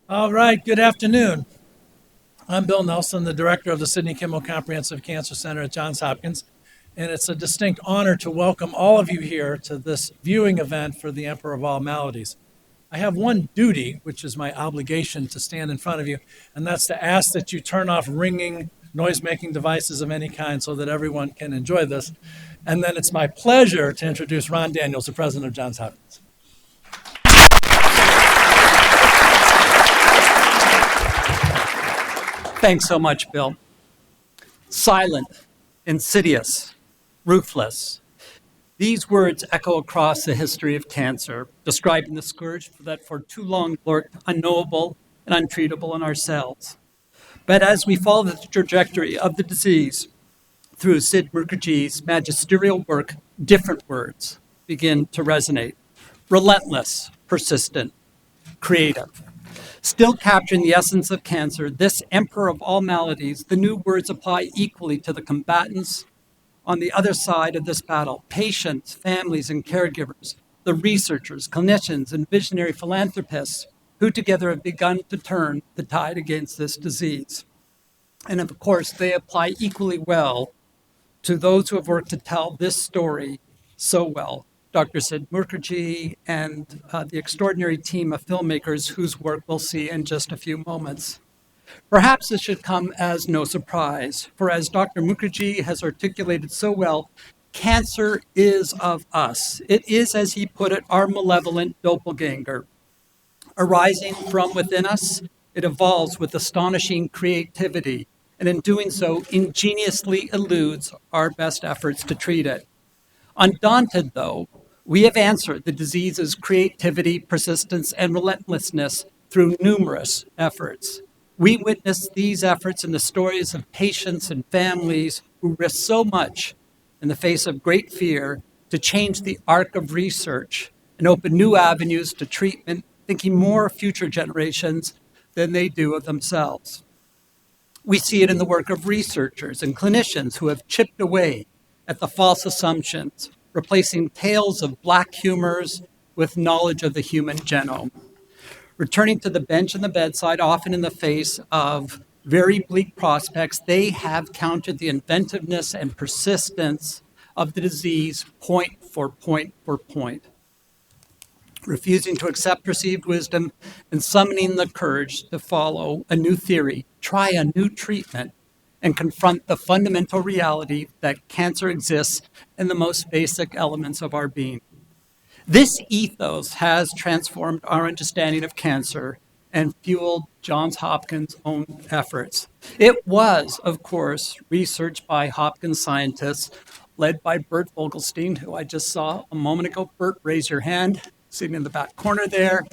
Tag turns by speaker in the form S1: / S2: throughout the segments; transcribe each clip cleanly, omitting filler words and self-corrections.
S1: All right, good afternoon. I'm Bill Nelson, the director of the Sidney Kimmel Comprehensive Cancer Center at Johns Hopkins, and it's a distinct honor to welcome all of you here to this viewing event for the Emperor of All Maladies. I have one duty, which is my obligation to stand in front of you, and that's to ask that you turn off ringing, noise-making devices of any kind so that everyone can enjoy this. And then it's my pleasure to introduce Ron Daniels, the president of Johns Hopkins.
S2: Thanks so much, Bill. Silent, insidious, ruthless. These words echo across the history of cancer, describing the scourge that for too long lurked unknowable and untreatable in ourselves. But as we follow the trajectory of the disease through Sid Mukherjee's magisterial work, different words begin to resonate. Relentless, persistent, creative. Still capturing the essence of cancer, this emperor of all maladies, the new words apply equally to the combatants on the other side of this battle, patients, families, and caregivers, the researchers, clinicians, and visionary philanthropists who together have begun to turn the tide against this disease. And of course, they apply equally well to those who have worked to tell this story so well. Dr. Sid Mukherjee and the extraordinary team of filmmakers whose work we'll see in just a few moments. Perhaps this should come as no surprise, for as Dr. Mukherjee has articulated so well, cancer is of us. It is, as he put it, our malevolent doppelganger. Arising from within us, it evolves with astonishing creativity, and in doing so, ingeniously eludes our best efforts to treat it. Undaunted, though, we have answered the disease's creativity, persistence, and relentlessness through numerous efforts. We witness these efforts in the stories of patients and families who risk so much in the face of great fear to change the arc of research and open new avenues to treatment, thinking more of future generations than they do of themselves. We see it in the work of researchers and clinicians who have chipped away at the false assumptions, replacing tales of black humors with knowledge of the human genome. Returning to the bench and the bedside, often in the face of very bleak prospects, they have countered the inventiveness and persistence of the disease point for point for point. Refusing to accept received wisdom and summoning the courage to follow a new theory, try a new treatment, and confront the fundamental reality that cancer exists in the most basic elements of our being. This ethos has transformed our understanding of cancer and fueled Johns Hopkins' own efforts. It was, of course, research by Hopkins scientists led by Bert Vogelstein, who I just saw a moment ago. Bert, raise your hand, sitting in the back corner there.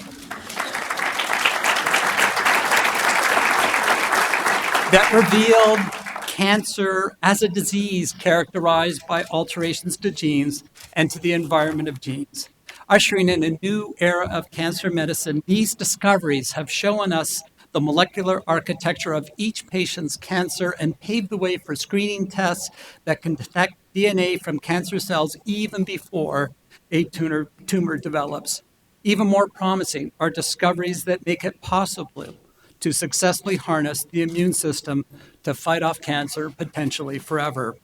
S2: That revealed cancer as a disease characterized by alterations to genes and to the environment of genes. Ushering in a new era of cancer medicine, these discoveries have shown us the molecular architecture of each patient's cancer and paved the way for screening tests that can detect DNA from cancer cells even before a tumor develops. Even more promising are discoveries that make it possible to successfully harness the immune system to fight off cancer potentially forever.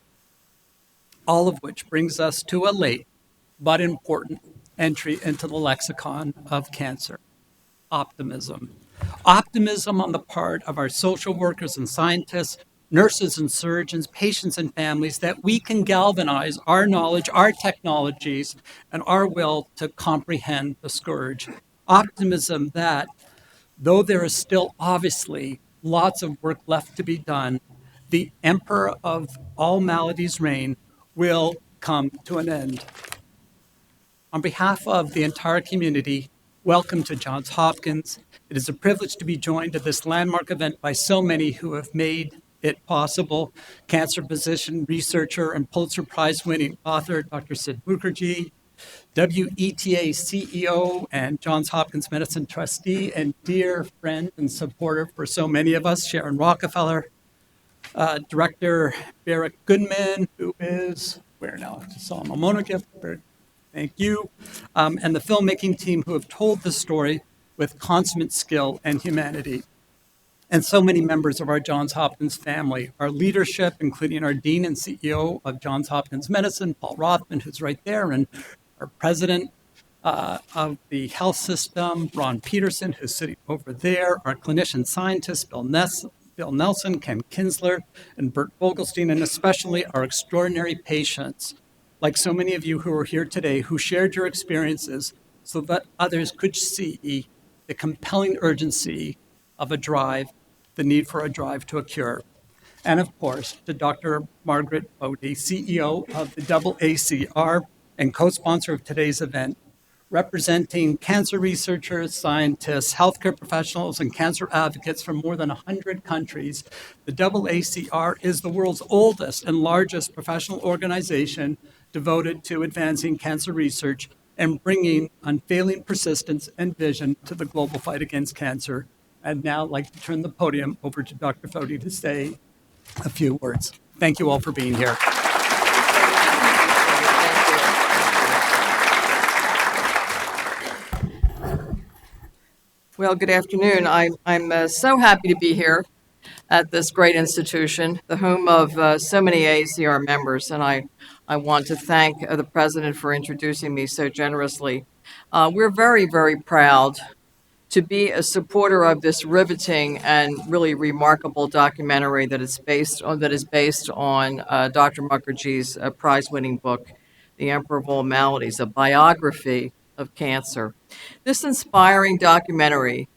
S2: All of which brings us to a late but important entry into the lexicon of cancer: optimism. Optimism on the part of our social workers and scientists, nurses and surgeons, patients and families, that we can galvanize our knowledge, our technologies, and our will to comprehend the scourge. Optimism that, though there is still obviously lots of work left to be done, the emperor of all maladies' reign will come to an end. On behalf of the entire community, welcome to Johns Hopkins. It is a privilege to be joined at this landmark event by so many who have made it possible. Cancer physician, researcher, and Pulitzer Prize-winning author, Dr. Sid Mukherjee, WETA CEO and Johns Hopkins Medicine trustee and dear friend and supporter for so many of us, Sharon Rockefeller, Director Barrett Goodman, who is, where now? I saw him a moment ago. Thank you. And the filmmaking team who have told this story with consummate skill and humanity. And so many members of our Johns Hopkins family, our leadership, including our Dean and CEO of Johns Hopkins Medicine, Paul Rothman, who's right there, and our president of the health system, Ron Peterson, who's sitting over there, our clinician scientists, Bill Nelson, Ken Kinsler, and Bert Vogelstein, and especially our extraordinary patients, like so many of you who are here today, who shared your experiences so that others could see the compelling urgency of a drive, the need for a drive to a cure. And of course, to Dr. Margaret Bodie, CEO of the AACR and co-sponsor of today's event, representing cancer researchers, scientists, healthcare professionals, and cancer advocates from more than 100 countries. The AACR is the world's oldest and largest professional organization devoted to advancing cancer research and bringing unfailing persistence and vision to the global fight against cancer. I'd now like to turn the podium over to Dr. Foti to say a few words. Thank you all for being here.
S3: Well, good afternoon. I'm so happy to be here at this great institution, the home of so many AACR members, and I want to thank the president for introducing me so generously. We're very, very proud to be a supporter of this riveting and really remarkable documentary that is based on Dr. Mukherjee's prize-winning book, The Emperor of All Maladies, a biography of cancer. This inspiring documentary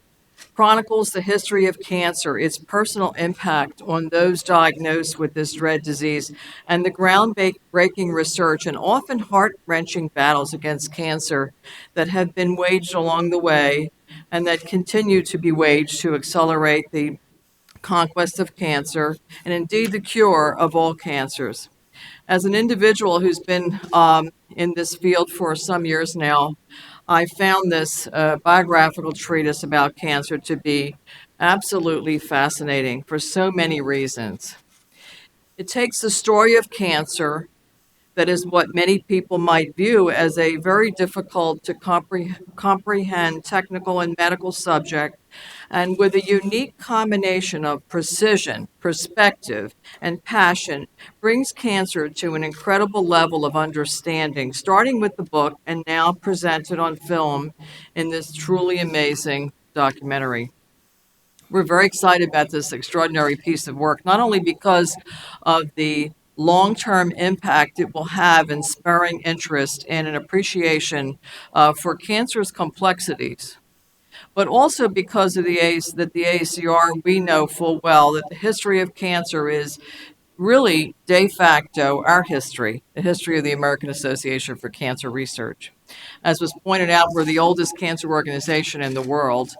S3: chronicles the history of cancer, its personal impact on those diagnosed with this dread disease, and the groundbreaking research and often heart-wrenching battles against cancer that have been waged along the way and that continue to be waged to accelerate the conquest of cancer and indeed the cure of all cancers. As an individual who's been in this field for some years now, I found this biographical treatise about cancer to be absolutely fascinating for so many reasons. It takes the story of cancer, that is what many people might view as a very difficult to comprehend technical and medical subject, and with a unique combination of precision, perspective, and passion, brings cancer to an incredible level of understanding, starting with the book and now presented on film in this truly amazing documentary. We're very excited about this extraordinary piece of work, not only because of the long-term impact it will have in spurring interest and an appreciation for cancer's complexities, but also because of the AACR, we know full well that the history of cancer is really de facto our history, the history of the American Association for Cancer Research. As was pointed out, we're the oldest cancer organization in the world.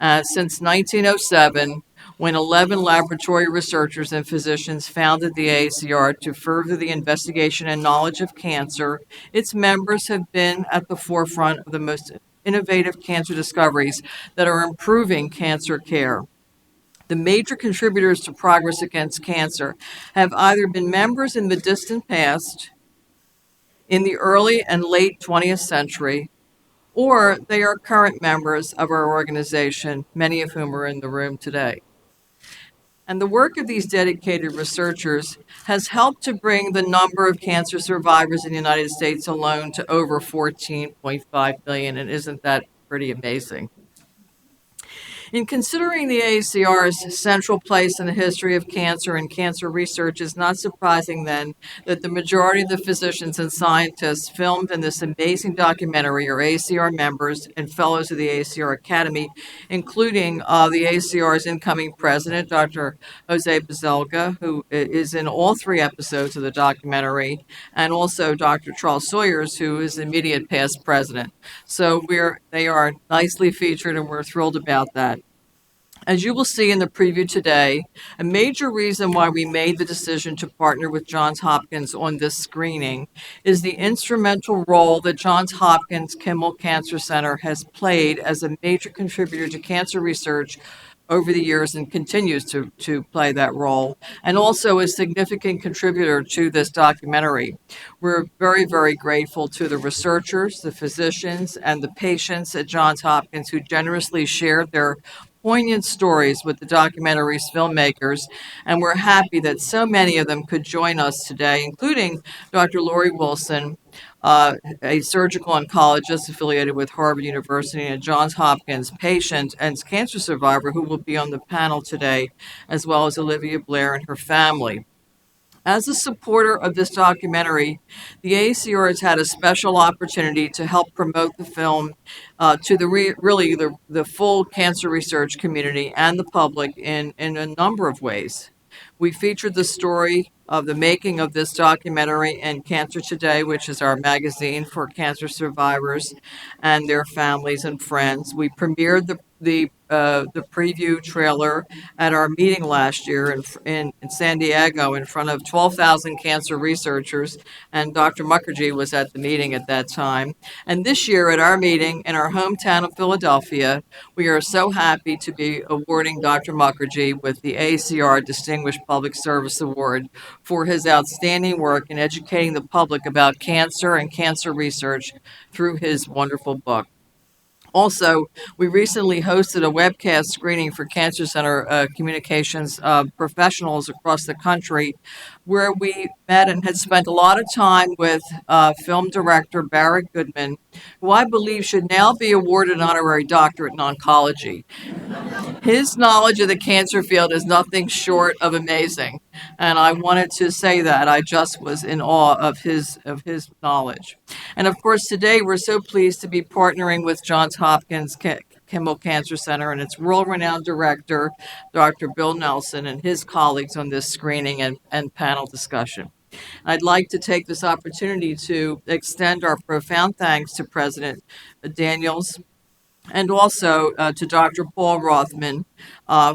S3: Since 1907, when 11 laboratory researchers and physicians founded the AACR to further the investigation and knowledge of cancer, its members have been at the forefront of the most innovative cancer discoveries that are improving cancer care. The major contributors to progress against cancer have either been members in the distant past, in the early and late 20th century, or they are current members of our organization, many of whom are in the room today. And the work of these dedicated researchers has helped to bring the number of cancer survivors in the United States alone to over 14.5 million, and isn't that pretty amazing? In considering the AACR's central place in the history of cancer and cancer research, it's not surprising then that the majority of the physicians and scientists filmed in this amazing documentary are AACR members and fellows of the AACR Academy, including the AACR's incoming president, Dr. Jose Baselga, who is in all 3 episodes of the documentary, and also Dr. Charles Sawyers, who is the immediate past president. So they are nicely featured, and we're thrilled about that. As you will see in the preview today, a major reason why we made the decision to partner with Johns Hopkins on this screening is the instrumental role that Johns Hopkins Kimmel Cancer Center has played as a major contributor to cancer research over the years and continues to play that role, and also a significant contributor to this documentary. We're very, very grateful to the researchers, the physicians, and the patients at Johns Hopkins who generously shared their poignant stories with the documentary's filmmakers, and we're happy that so many of them could join us today, including Dr. Lori Wilson, a surgical oncologist affiliated with Harvard University and Johns Hopkins, patient and cancer survivor who will be on the panel today, as well as Olivia Blair and her family. As a supporter of this documentary, the AACR has had a special opportunity to help promote the film to the full cancer research community and the public in a number of ways. We featured the story of the making of this documentary in Cancer Today, which is our magazine for cancer survivors and their families and friends. We premiered the preview trailer at our meeting last year in San Diego in front of 12,000 cancer researchers, and Dr. Mukherjee was at the meeting at that time. And this year at our meeting in our hometown of Philadelphia, we are so happy to be awarding Dr. Mukherjee with the AACR Distinguished Public Service Award for his outstanding work in educating the public about cancer and cancer research through his wonderful book. Also, we recently hosted a webcast screening for Cancer Center communications professionals across the country, where we met and had spent a lot of time with film director Barrett Goodman, who I believe should now be awarded an honorary doctorate in oncology. His knowledge of the cancer field is nothing short of amazing, and I wanted to say that. I just was in awe of his knowledge. And of course, today we're so pleased to be partnering with Johns Hopkins Kimmel Cancer Center and its world-renowned director, Dr. Bill Nelson, and his colleagues on this screening and panel discussion. I'd like to take this opportunity to extend our profound thanks to President Daniels and also to Dr. Paul Rothman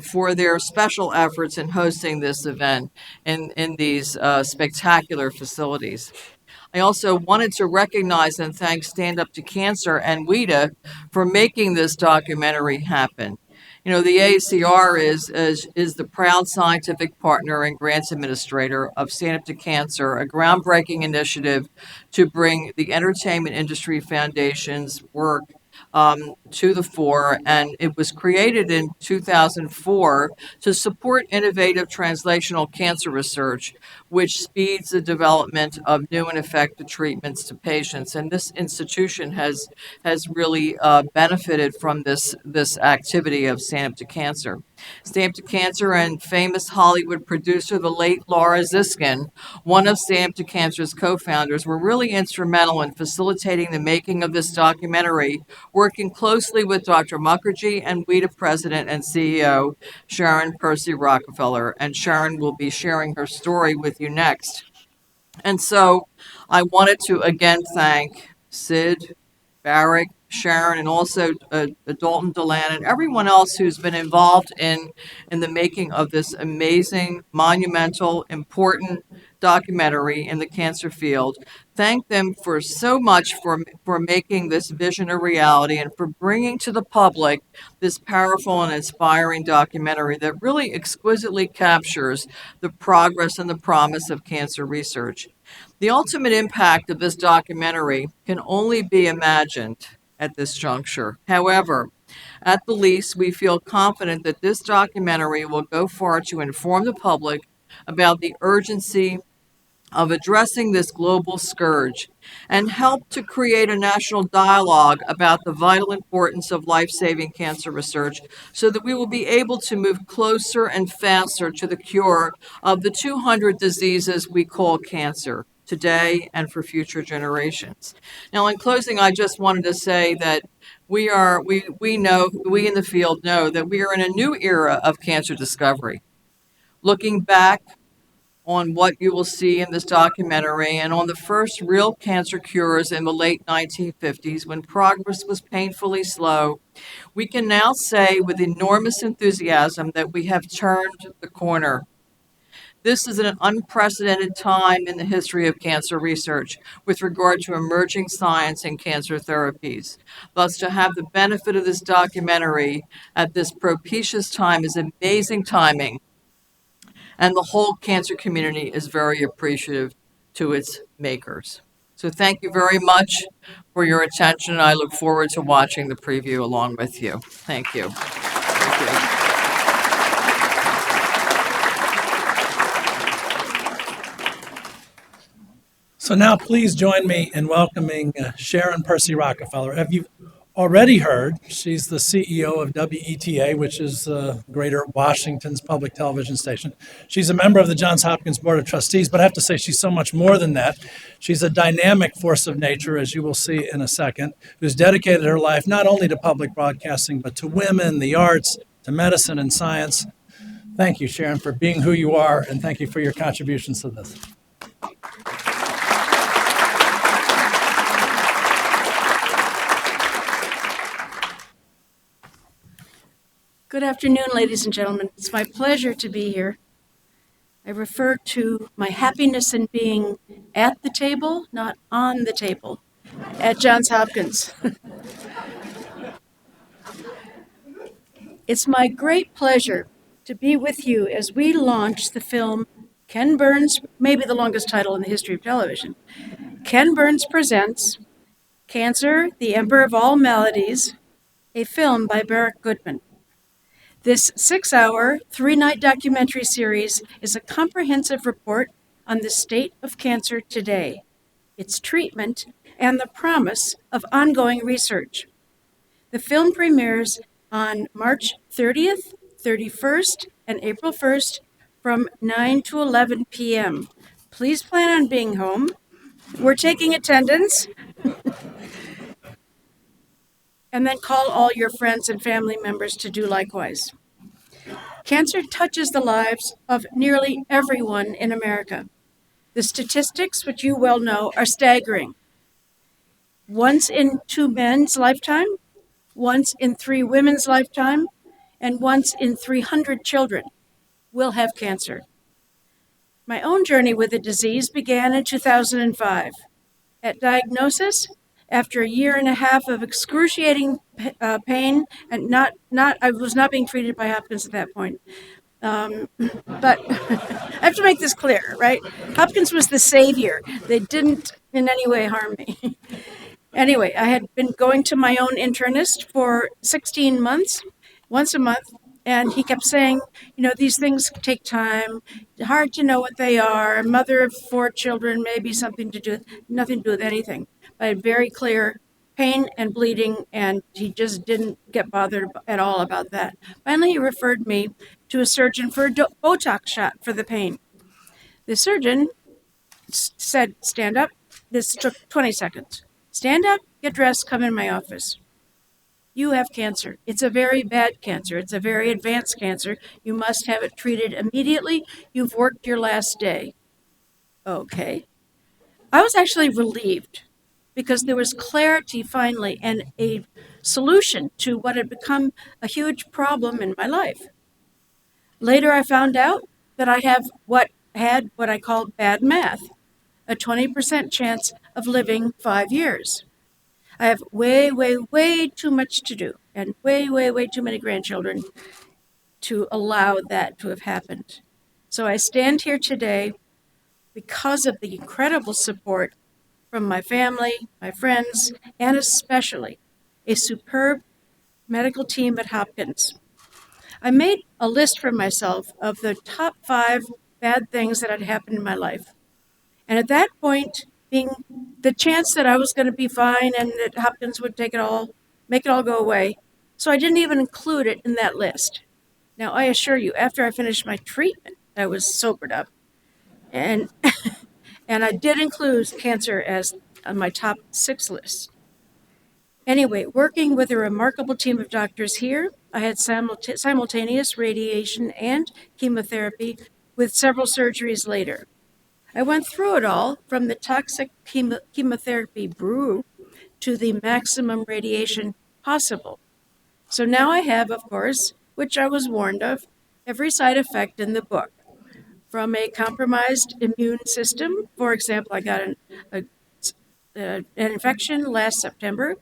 S3: for their special efforts in hosting this event in these spectacular facilities. I also wanted to recognize and thank Stand Up to Cancer and WIDA for making this documentary happen. You know, the AACR is the proud scientific partner and grants administrator of Stand Up to Cancer, a groundbreaking initiative to bring the Entertainment Industry Foundation's work to the fore, and it was created in 2004 to support innovative translational cancer research, which speeds the development of new and effective treatments to patients. And this institution has really benefited from this activity of Stand Up to Cancer. Stand Up to Cancer and famous Hollywood producer, the late Laura Ziskin, one of Stand Up to Cancer's co-founders, were really instrumental in facilitating the making of this documentary, working closely with Dr. Mukherjee and WIDA President and CEO Sharon Percy Rockefeller. And Sharon will be sharing her story with you next. And so I wanted to again thank Sid, Barrick, Sharon, and also Dalton Delan, and everyone else who's been involved in the making of this amazing, monumental, important documentary in the cancer field. Thank them for so much for making this vision a reality and for bringing to the public this powerful and inspiring documentary that really exquisitely captures the progress and the promise of cancer research. The ultimate impact of this documentary can only be imagined at this juncture. However, at the least, we feel confident that this documentary will go far to inform the public about the urgency of addressing this global scourge and help to create a national dialogue about the vital importance of life-saving cancer research so that we will be able to move closer and faster to the cure of the 200 diseases we call cancer today and for future generations. Now, in closing, I just wanted to say that we in the field know that we are in a new era of cancer discovery. Looking back on what you will see in this documentary and on the first real cancer cures in the late 1950s when progress was painfully slow, we can now say with enormous enthusiasm that we have turned the corner. This is an unprecedented time in the history of cancer research with regard to emerging science and cancer therapies. Thus, to have the benefit of this documentary at this propitious time is amazing timing, and the whole cancer community is very appreciative to its makers. So thank you very much for your attention. I look forward to watching the preview along with you. Thank you. Thank you.
S1: So now please join me in welcoming Sharon Percy Rockefeller. Have you already heard, she's the CEO of WETA, which is Greater Washington's public television station. She's a member of the Johns Hopkins Board of Trustees, but I have to say she's so much more than that. She's a dynamic force of nature, as you will see in a second, who's dedicated her life not only to public broadcasting, but to women, the arts, to medicine and science. Thank you, Sharon, for being who you are, and thank you for your contributions to this.
S4: Good afternoon, ladies and gentlemen. It's my pleasure to be here. I refer to my happiness in being at the table, not on the table, at Johns Hopkins. It's my great pleasure to be with you as we launch the film Ken Burns, maybe the longest title in the history of television. Ken Burns Presents Cancer, the Emperor of All Maladies, a film by Barrick Goodman. This 6-hour, 3-night documentary series is a comprehensive report on the state of cancer today, its treatment, and the promise of ongoing research. The film premieres on March 30th, 31st, and April 1st from 9 to 11 p.m. Please plan on being home. We're taking attendance. And then call all your friends and family members to do likewise. Cancer touches the lives of nearly everyone in America. The statistics, which you well know, are staggering. Once in 2 men's lifetime, once in 3 women's lifetime, and once in 300 children will have cancer. My own journey with the disease began in 2005. At diagnosis, after a year and a half of excruciating pain, and I was not being treated by Hopkins at that point. But I have to make this clear, right? Hopkins was the savior. They didn't in any way harm me. Anyway, I had been going to my own internist for 16 months, once a month, and he kept saying, these things take time, hard to know what they are. A mother of 4 children, maybe nothing to do with anything. I had very clear pain and bleeding, and he just didn't get bothered at all about that. Finally, he referred me to a surgeon for a Botox shot for the pain. The surgeon said, stand up. This took 20 seconds. Stand up, get dressed, come in my office. You have cancer. It's a very bad cancer. It's a very advanced cancer. You must have it treated immediately. You've worked your last day. Okay. I was actually relieved because there was clarity finally and a solution to what had become a huge problem in my life. Later, I found out that I have what I call bad math, a 20% chance of living 5 years. I have way, way, way too much to do and way, way, way too many grandchildren to allow that to have happened. So I stand here today because of the incredible support from my family, my friends, and especially a superb medical team at Hopkins. I made a list for myself of the top 5 bad things that had happened in my life. And at that point, being the chance that I was going to be fine and that Hopkins would make it all go away. So I didn't even include it in that list. Now, I assure you, after I finished my treatment, I was sobered up. And and I did include cancer as on my top 6 list. Anyway, working with a remarkable team of doctors here, I had simultaneous radiation and chemotherapy with several surgeries later. I went through it all from the toxic chemotherapy brew to the maximum radiation possible. So now I have, of course, which I was warned of, every side effect in the book. from a compromised immune system. For example, I got an infection last September.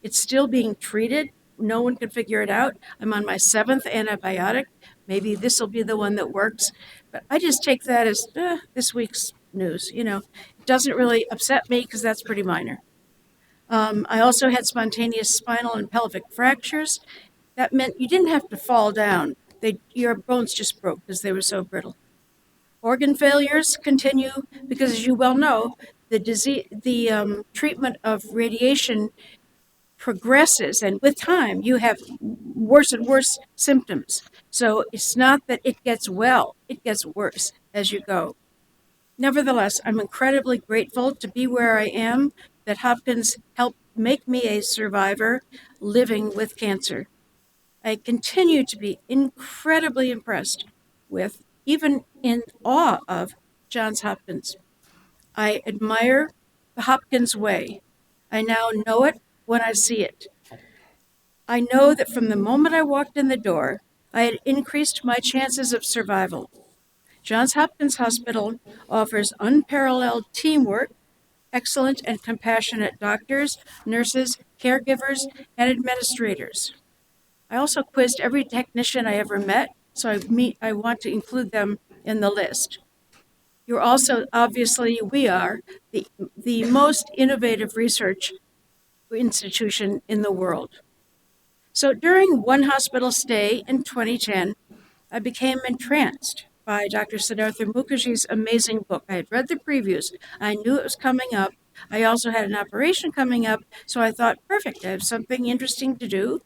S4: It's still being treated. No one can figure it out. I'm on my 7th antibiotic. Maybe this will be the one that works. But I just take that as this week's news. It doesn't really upset me because that's pretty minor. I also had spontaneous spinal and pelvic fractures. That meant you didn't have to fall down. Your bones just broke because they were so brittle. Organ failures continue because, as you well know, the treatment of radiation progresses, and with time, you have worse and worse symptoms. So it's not that it gets well; it gets worse as you go. Nevertheless, I'm incredibly grateful to be where I am, that Hopkins helped make me a survivor living with cancer. I continue to be incredibly impressed with, even in awe of, Johns Hopkins. I admire the Hopkins way. I now know it when I see it. I know that from the moment I walked in the door, I had increased my chances of survival. Johns Hopkins Hospital offers unparalleled teamwork, excellent and compassionate doctors, nurses, caregivers, and administrators. I also quizzed every technician I ever met, so I want to include them in the list. You're also, obviously, we are the most innovative research institution in the world. So during one hospital stay in 2010, I became entranced by Dr. Siddhartha Mukherjee's amazing book. I had read the previews. I knew it was coming up. I also had an operation coming up, so I thought, perfect, I have something interesting to do,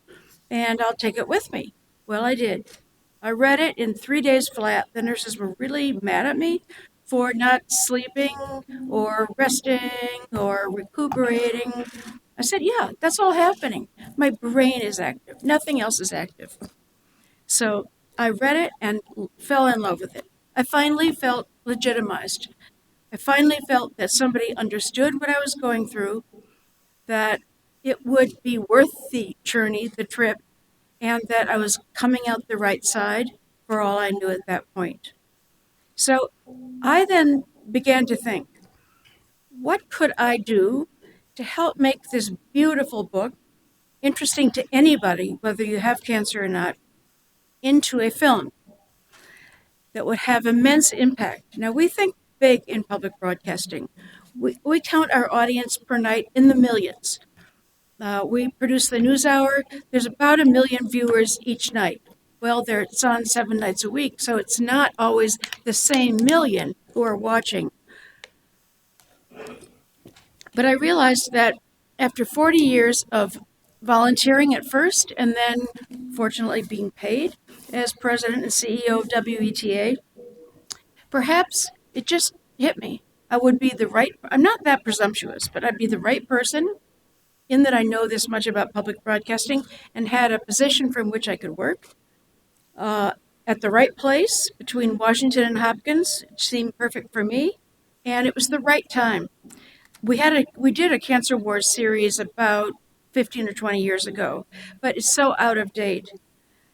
S4: and I'll take it with me. Well, I did. I read it in 3 days flat. The nurses were really mad at me for not sleeping or resting or recuperating. I said, yeah, that's all happening. My brain is active. Nothing else is active. So I read it and fell in love with it. I finally felt legitimized. I finally felt that somebody understood what I was going through, that it would be worth the journey, the trip, and that I was coming out the right side for all I knew at that point. So I then began to think, what could I do to help make this beautiful book interesting to anybody, whether you have cancer or not, into a film that would have immense impact? Now, we think big in public broadcasting. We count our audience per night in the millions. We produce the NewsHour. There's about 1 million viewers each night. Well, it's on 7 nights a week, so it's not always the same million who are watching. But I realized that after 40 years of volunteering at first, and then fortunately being paid as president and CEO of WETA, perhaps it just hit me. I'm not that presumptuous, but I'd be the right person, in that I know this much about public broadcasting and had a position from which I could work at the right place between Washington and Hopkins. It seemed perfect for me, and it was the right time. We did a Cancer Wars series about 15 or 20 years ago, but it's so out of date.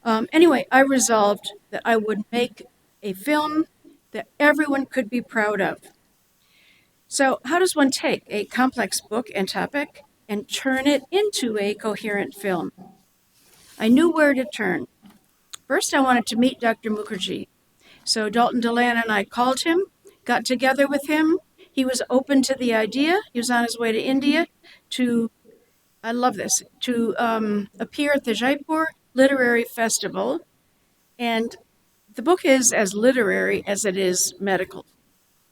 S4: Anyway, I resolved that I would make a film that everyone could be proud of. So how does one take a complex book and topic and turn it into a coherent film? I knew where to turn. First, I wanted to meet Dr. Mukherjee. So Dalton DeLann and I called him, got together with him. He was open to the idea. He was on his way to India to appear at the Jaipur Literary Festival. And the book is as literary as it is medical.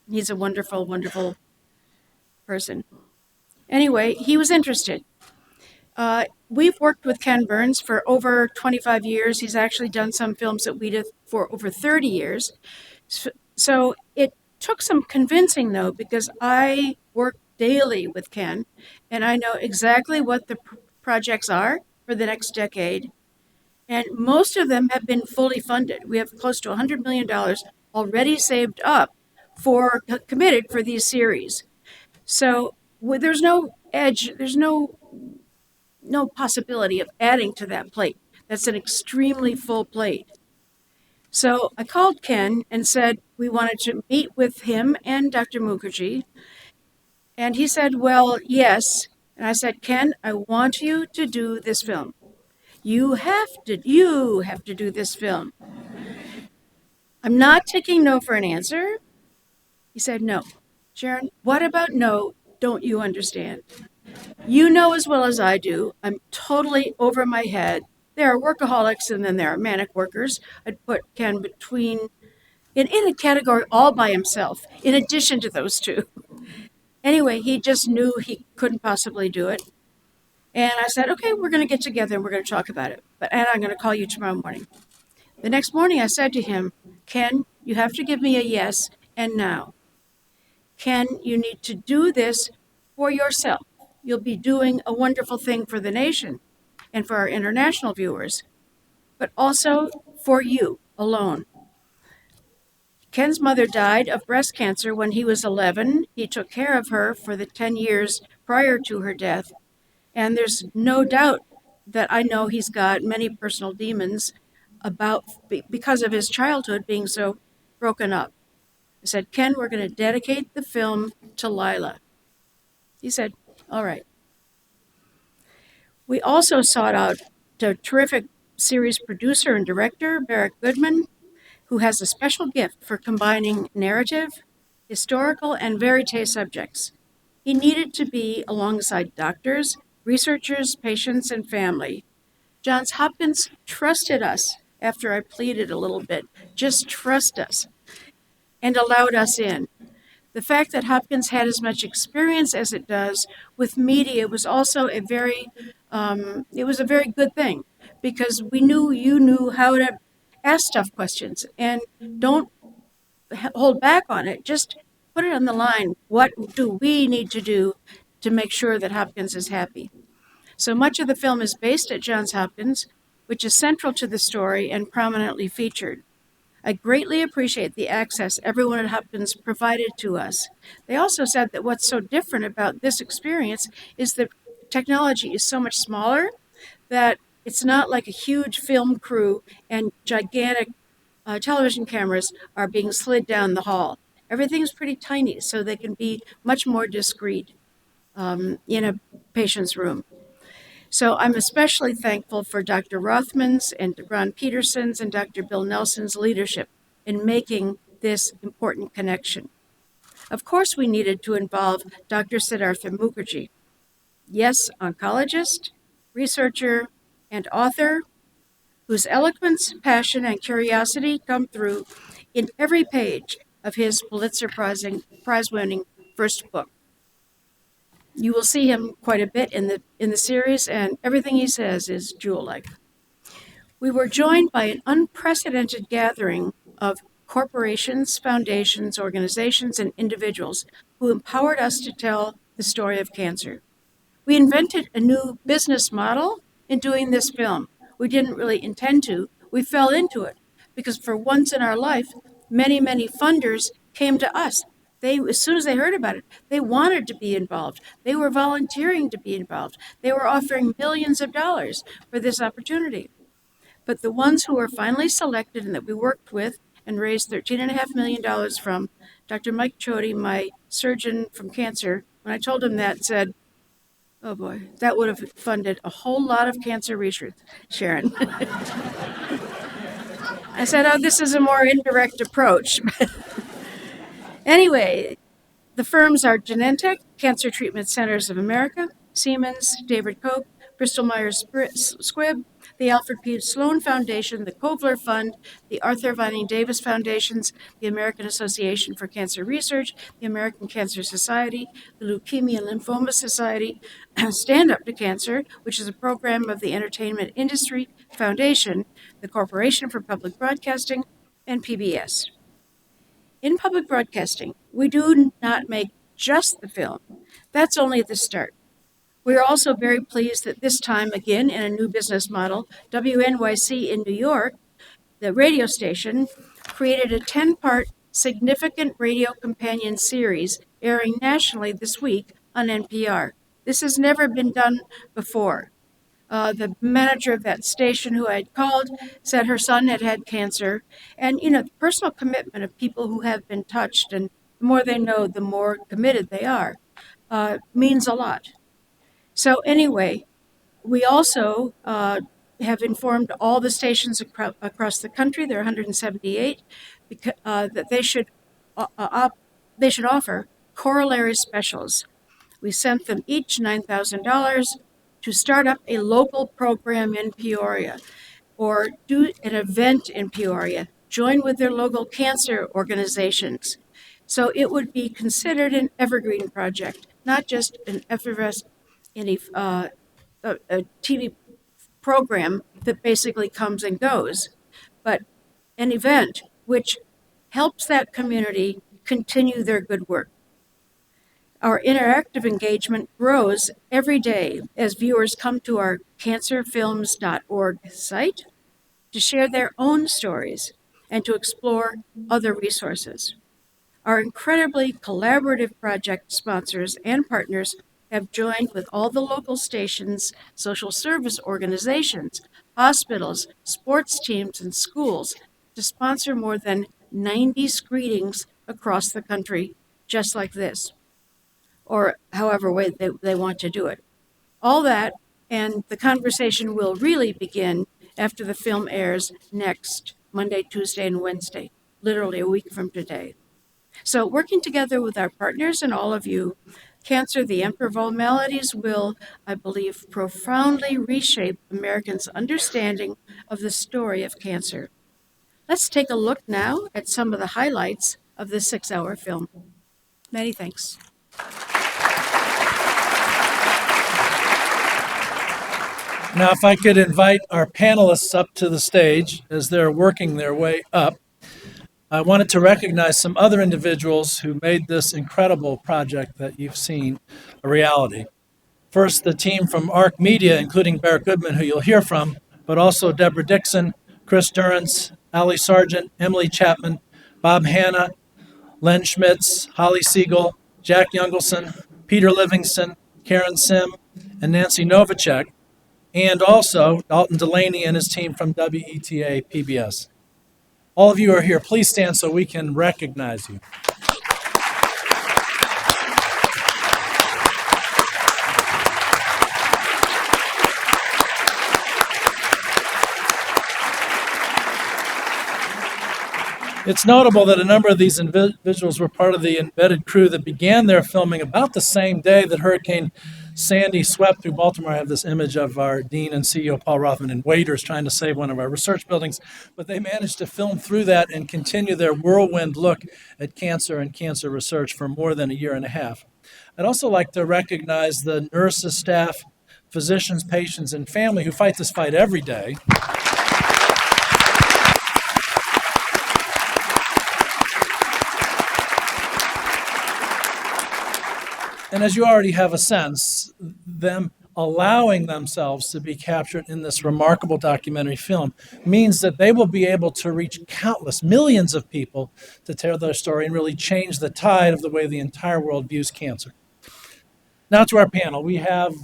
S4: He's a wonderful, wonderful person. Anyway, he was interested. We've worked with Ken Burns for over 25 years. He's actually done some films at WETA for over 30 years. So it took some convincing, though, because I work daily with Ken, and I know exactly what the projects are for the next decade. And most of them have been fully funded. We have close to $100 million already saved up committed for these series. So there's no edge, there's no possibility of adding to that plate. That's an extremely full plate. So I called Ken and said we wanted to meet with him and Dr. Mukherjee. And he said, well, yes. And I said, Ken, I want you to do this film. You have to do this film. I'm not taking no for an answer. He said, no. Sharon, what about no? Don't you understand? You know as well as I do, I'm totally over my head. There are workaholics and then there are manic workers. I'd put Ken in a category all by himself, in addition to those two. Anyway, he just knew he couldn't possibly do it. And I said, okay, we're going to get together and we're going to talk about it. And I'm going to call you tomorrow morning. The next morning, I said to him, Ken, you have to give me a yes and now. Ken, you need to do this for yourself. You'll be doing a wonderful thing for the nation and for our international viewers, but also for you alone. Ken's mother died of breast cancer when he was 11. He took care of her for the 10 years prior to her death. And there's no doubt that I know he's got many personal demons because of his childhood being so broken up. I said, Ken, we're going to dedicate the film to Lila. He said, all right. We also sought out a terrific series producer and director, Barrett Goodman, who has a special gift for combining narrative, historical, and verite subjects. He needed to be alongside doctors, researchers, patients, and family. Johns Hopkins trusted us after I pleaded a little bit, just trust us, and allowed us in. The fact that Hopkins had as much experience as it does with media was also a very good thing, because we knew you knew how to ask tough questions and don't hold back on it. Just put it on the line. What do we need to do to make sure that Hopkins is happy? So much of the film is based at Johns Hopkins, which is central to the story and prominently featured. I greatly appreciate the access everyone at Hopkins provided to us. They also said that what's so different about this experience is that technology is so much smaller that it's not like a huge film crew and gigantic television cameras are being slid down the hall. Everything's pretty tiny, so they can be much more discreet in a patient's room. So I'm especially thankful for Dr. Rothman's and Ron Peterson's and Dr. Bill Nelson's leadership in making this important connection. Of course, we needed to involve Dr. Siddhartha Mukherjee. Yes, oncologist, researcher, and author, whose eloquence, passion, and curiosity come through in every page of his Pulitzer Prize-winning first book. You will see him quite a bit in the series, and everything he says is jewel-like. We were joined by an unprecedented gathering of corporations, foundations, organizations, and individuals who empowered us to tell the story of cancer. We invented a new business model in doing this film. We didn't really intend to. We fell into it because for once in our life, many, many funders came to us. As soon as they heard about it, they wanted to be involved. They were volunteering to be involved. They were offering millions of dollars for this opportunity. But the ones who were finally selected and that we worked with and raised $13.5 million from, Dr. Mike Chody, my surgeon from cancer, when I told him that, said, oh boy, that would have funded a whole lot of cancer research, Sharon. I said, oh, this is a more indirect approach. Anyway, the firms are Genentech, Cancer Treatment Centers of America, Siemens, David Koch, Bristol Myers Squibb, the Alfred P. Sloan Foundation, the Kovler Fund, the Arthur Vining Davis Foundations, the American Association for Cancer Research, the American Cancer Society, the Leukemia and Lymphoma Society, Stand Up to Cancer, which is a program of the Entertainment Industry Foundation, the Corporation for Public Broadcasting, and PBS. In public broadcasting, we do not make just the film. That's only the start. We are also very pleased that this time, again, in a new business model, WNYC in New York, the radio station, created a 10-part significant radio companion series airing nationally this week on NPR. This has never been done before. The manager of that station who I had called said her son had had cancer. And, the personal commitment of people who have been touched, and the more they know, the more committed they are, means a lot. So anyway, we also have informed all the stations across the country, there are 178, that they should offer corollary specials. We sent them each $9,000 to start up a local program in Peoria or do an event in Peoria, join with their local cancer organizations. So it would be considered an evergreen project, not just an effervescent, a TV program that basically comes and goes, but an event which helps that community continue their good work. Our interactive engagement grows every day as viewers come to our cancerfilms.org site to share their own stories and to explore other resources. Our incredibly collaborative project sponsors and partners have joined with all the local stations, social service organizations, hospitals, sports teams, and schools to sponsor more than 90 screenings across the country, just like this, or however way they want to do it. All that, and the conversation will really begin after the film airs next Monday, Tuesday, and Wednesday, literally a week from today. So working together with our partners and all of you, Cancer, the Emperor of All Maladies will, I believe, profoundly reshape Americans' understanding of the story of cancer. Let's take a look now at some of the highlights of this 6-hour film. Many thanks.
S1: Now, if I could invite our panelists up to the stage as they're working their way up, I wanted to recognize some other individuals who made this incredible project that you've seen a reality. First, the team from ARC Media, including Barrett Goodman, who you'll hear from, but also Deborah Dixon, Chris Durrance, Ali Sargent, Emily Chapman, Bob Hanna, Len Schmitz, Holly Siegel, Jack Youngelson, Peter Livingston, Karen Sim, and Nancy Novacek, and also Dalton Delaney and his team from WETA PBS. All of you are here. Please stand so we can recognize you. It's notable that a number of these individuals were part of the embedded crew that began their filming about the same day that Hurricane Sandy swept through Baltimore. I have this image of our Dean and CEO Paul Rothman and waiters trying to save one of our research buildings, but they managed to film through that and continue their whirlwind look at cancer and cancer research for more than a year and a half. I'd also like to recognize the nurses, staff, physicians, patients, and family who fight this fight every day. And as you already have a sense, them allowing themselves to be captured in this remarkable documentary film means that they will be able to reach countless, millions of people to tell their story and really change the tide of the way the entire world views cancer. Now to our panel. We have,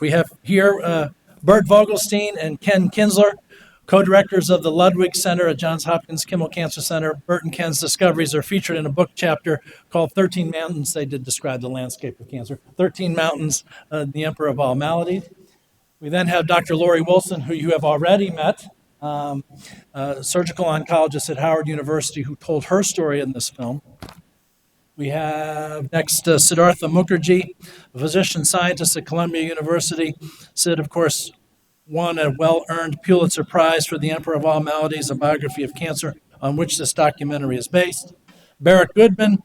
S1: we have here Bert Vogelstein and Ken Kinsler, co-directors of the Ludwig Center at Johns Hopkins Kimmel Cancer Center. Bert and Ken's discoveries are featured in a book chapter called 13 Mountains. They did describe the landscape of cancer. 13 Mountains, the Emperor of All Maladies. We then have Dr. Lori Wilson, who you have already met, a surgical oncologist at Howard University who told her story in this film. We have next Siddhartha Mukherjee, a physician scientist at Columbia University. Sid, of course, won a well-earned Pulitzer Prize for The Emperor of All Maladies, a biography of cancer on which this documentary is based. Barrett Goodman,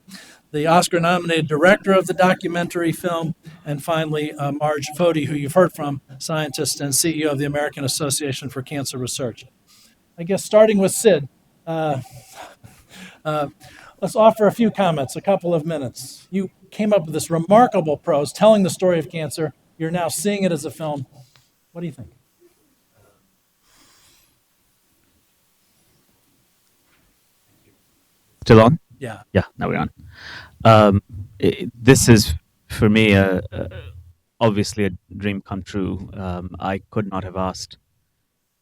S1: the Oscar-nominated director of the documentary film. And finally, Marge Foti, who you've heard from, scientist and CEO of the American Association for Cancer Research. I guess starting with Sid, let's offer a few comments, a couple of minutes. You came up with this remarkable prose telling the story of cancer. You're now seeing it as a film. What do you think?
S5: Still on?
S1: Yeah.
S5: Yeah, now we're on. This is, for me, obviously a dream come true. I could not have asked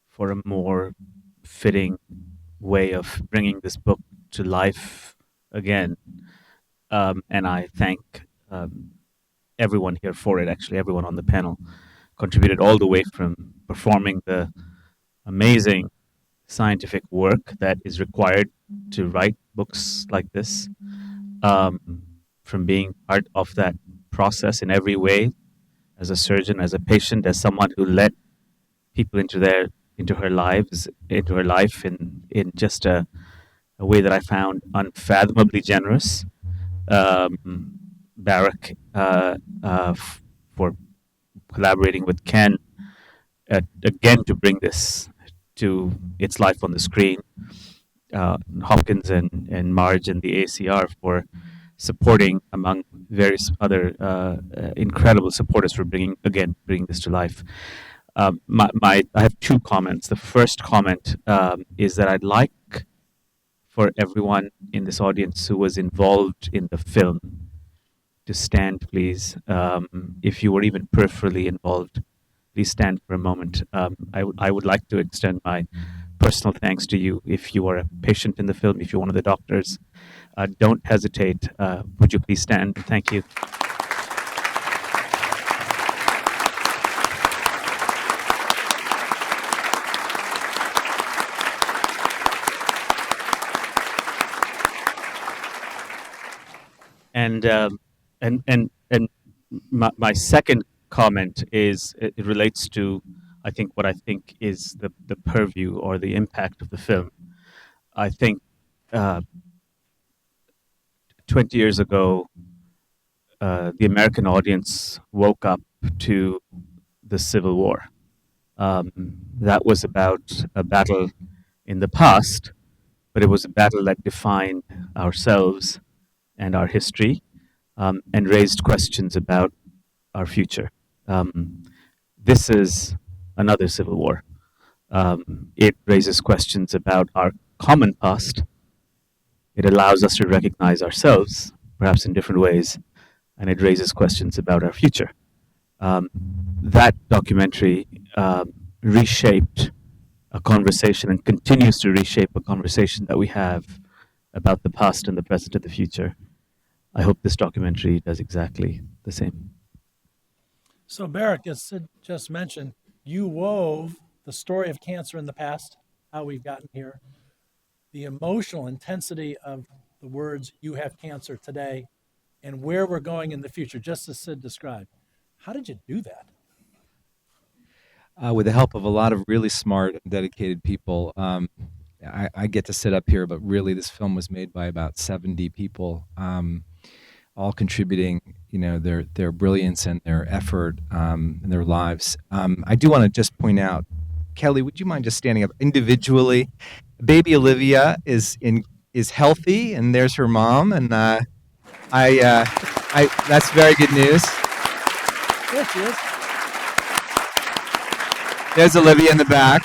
S5: for a more fitting way of bringing this book to life again. And I thank everyone here for it. Actually, everyone on the panel contributed all the way from performing the amazing scientific work that is required to write books like this, um, from being part of that process in every way, as a surgeon, as a patient, as someone who led people into her lives, into her life in just a way that I found unfathomably generous. Barak, for collaborating with Ken, again to bring this to its life on the screen. Hopkins and Marge and the ACR for supporting, among various other incredible supporters, for bringing this to life. I have two comments. The first comment is that I'd like for everyone in this audience who was involved in the film to stand, please. If you were even peripherally involved, please stand for a moment. I would like to extend my personal thanks to you. If you are a patient in the film, if you're one of the doctors, don't hesitate. Would you please stand? Thank you. And my second comment is it relates to, I think, what I think is the purview or the impact of the film. I think 20 years ago, the American audience woke up to the Civil War. That was about a battle in the past, but it was a battle that defined ourselves and our history, and raised questions about our future. This is another civil war. It raises questions about our common past. It allows us to recognize ourselves, perhaps in different ways, and it raises questions about our future. That documentary reshaped a conversation and continues to reshape a conversation that we have about the past and the present and the future. I hope this documentary does exactly the same.
S1: So, Barak, as Sid just mentioned, you wove the story of cancer in the past, how we've gotten here, the emotional intensity of the words, "you have cancer" today, and where we're going in the future, just as Sid described. How did you do that?
S6: With the help of a lot of really smart and dedicated people. I get to sit up here, but really this film was made by about 70 people, all contributing, their brilliance and their effort, and their lives. I do want to just point out, Kelly, would you mind just standing up individually? Baby Olivia is healthy, and there's her mom, and that's very good news.
S1: There she is.
S6: There's Olivia in the back.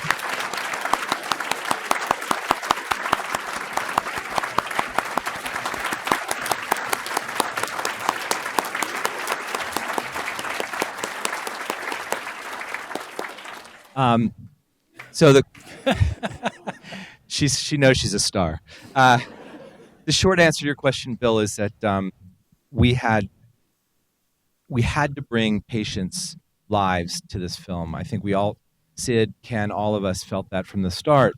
S6: So she knows she's a star. The short answer to your question, Bill, is that we had to bring patients' lives to this film. I think we all, Sid, Ken, all of us felt that from the start.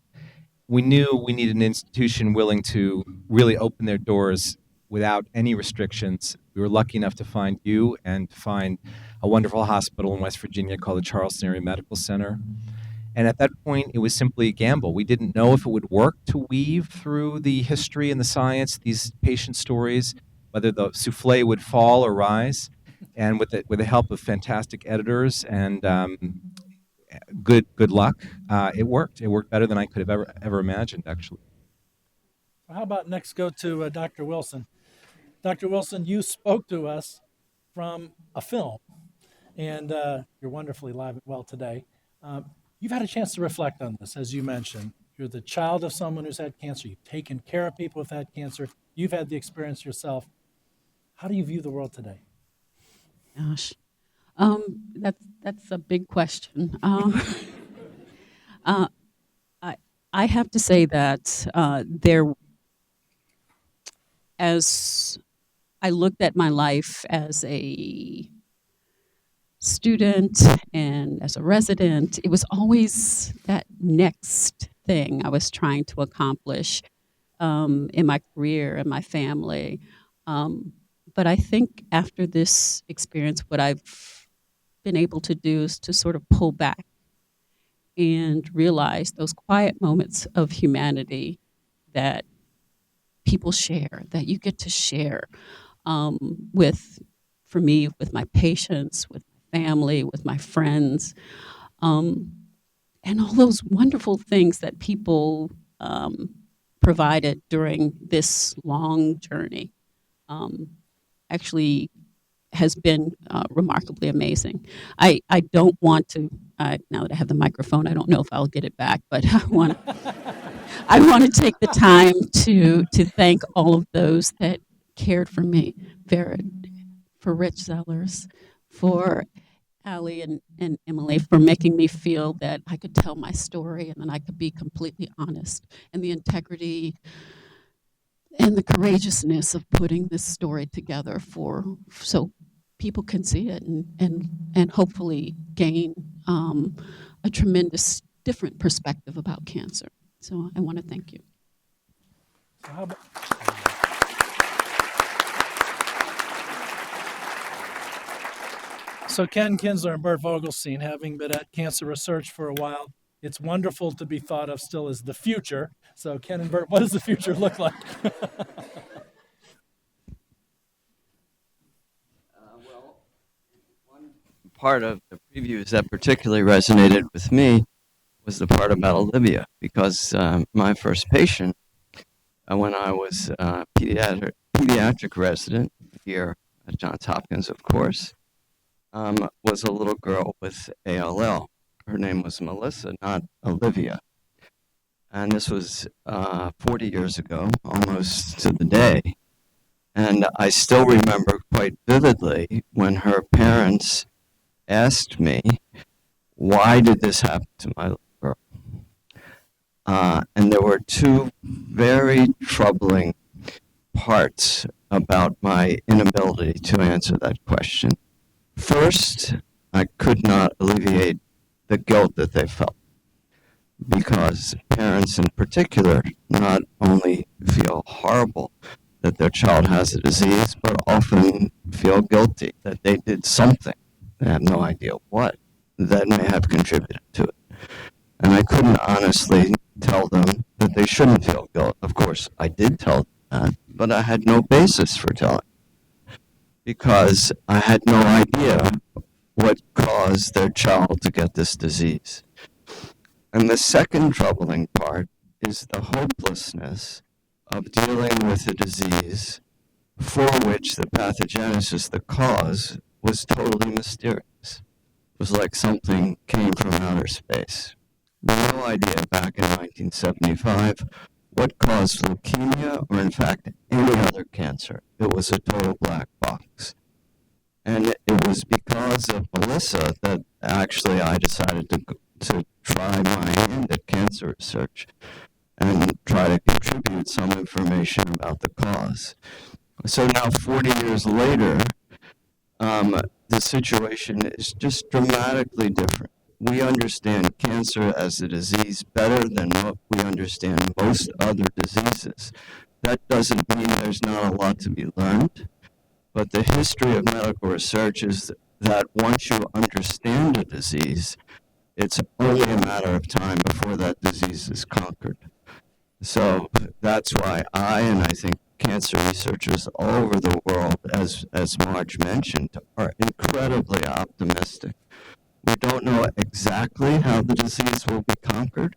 S6: We knew we needed an institution willing to really open their doors without any restrictions. We were lucky enough to find you and to find a wonderful hospital in West Virginia called the Charleston Area Medical Center. And at that point, it was simply a gamble. We didn't know if it would work to weave through the history and the science, these patient stories, whether the souffle would fall or rise. And with the help of fantastic editors and good luck, it worked. It worked better than I could have ever imagined, actually.
S1: How about next go to Dr. Wilson? Dr. Wilson, you spoke to us from a film, and you're wonderfully live and well today. You've had a chance to reflect on this, as you mentioned. You're the child of someone who's had cancer. You've taken care of people who've had cancer. You've had the experience yourself. How do you view the world today?
S7: Gosh. That's a big question. Uh, I have to say that as I looked at my life as a student and as a resident, it was always that next thing I was trying to accomplish in my career and my family. But I think after this experience, what I've been able to do is to sort of pull back and realize those quiet moments of humanity that people share, that you get to share with, for me, with my patients, with my family, with my friends, and all those wonderful things that people provided during this long journey. Actually has been remarkably amazing. I don't want to, now that I have the microphone, I don't know if I'll get it back, but I want to take the time to thank all of those that cared for me, for Rich Zellers, for Allie and Emily, for making me feel that I could tell my story and then I could be completely honest, and the integrity and the courageousness of putting this story together so people can see it and hopefully gain a tremendous different perspective about cancer. So I want to thank you.
S1: So how about, so Ken Kinsler and Bert Vogelstein, having been at cancer research for a while, it's wonderful to be thought of still as the future. So Ken and Bert, what does the future look like?
S8: Part of the previews that particularly resonated with me was the part about Olivia, because my first patient, when I was a pediatric resident here at Johns Hopkins, of course, was a little girl with ALL. Her name was Melissa, not Olivia. And this was 40 years ago, almost to the day. And I still remember quite vividly when her parents asked me, why did this happen to my little girl? And there were two very troubling parts about my inability to answer that question. First, I could not alleviate the guilt that they felt, because parents in particular not only feel horrible that their child has a disease, but often feel guilty that they did something, they have no idea what, that may have contributed to it. And I couldn't honestly tell them that they shouldn't feel guilt. Of course, I did tell them that, but I had no basis for telling, because I had no idea what caused their child to get this disease. And the second troubling part is the hopelessness of dealing with a disease for which the pathogenesis, the cause, was totally mysterious. It was like something came from outer space. No idea back in 1975 what caused leukemia or, in fact, any other cancer. It was a total black box. And it was because of Melissa that actually I decided to try my hand at cancer research and try to contribute some information about the cause. So now, 40 years later, the situation is just dramatically different. We understand cancer as a disease better than what we understand most other diseases. That doesn't mean there's not a lot to be learned, but the history of medical research is that once you understand a disease, it's only a matter of time before that disease is conquered. So that's why and I think cancer researchers all over the world, as Marge mentioned, are incredibly optimistic. We don't know exactly how the disease will be conquered,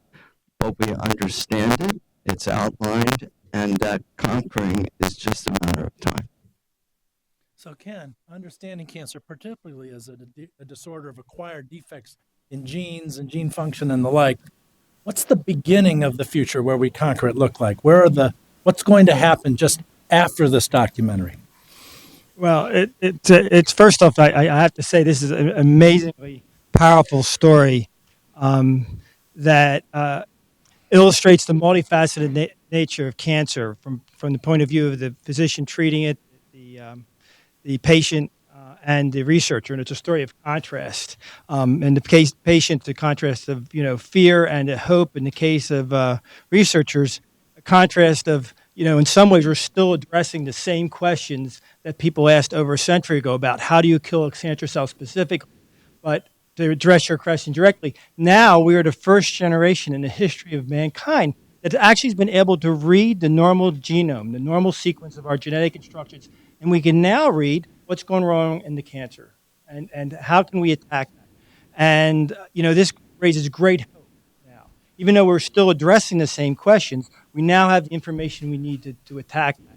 S8: but we understand it, it's outlined, and that conquering is just a matter of time.
S1: So Ken, understanding cancer, particularly as a disorder of acquired defects in genes and gene function and the like, what's the beginning of the future where we conquer it look like? What's going to happen just after this documentary?
S9: Well, it's first off, I have to say this is an amazingly powerful story that illustrates the multifaceted nature of cancer from the point of view of the physician treating it, the patient, and the researcher. And it's a story of contrast. In the case patient, the contrast of fear and hope. In the case of researchers, a contrast of in some ways we're still addressing the same questions that people asked over a century ago about how do you kill a cancer cell specifically. But to address your question directly, now we are the first generation in the history of mankind that actually has been able to read the normal genome, the normal sequence of our genetic instructions, and we can now read what's going wrong in the cancer and how can we attack that. And this raises great hope now. Even though we're still addressing the same questions, we now have the information we need to attack that.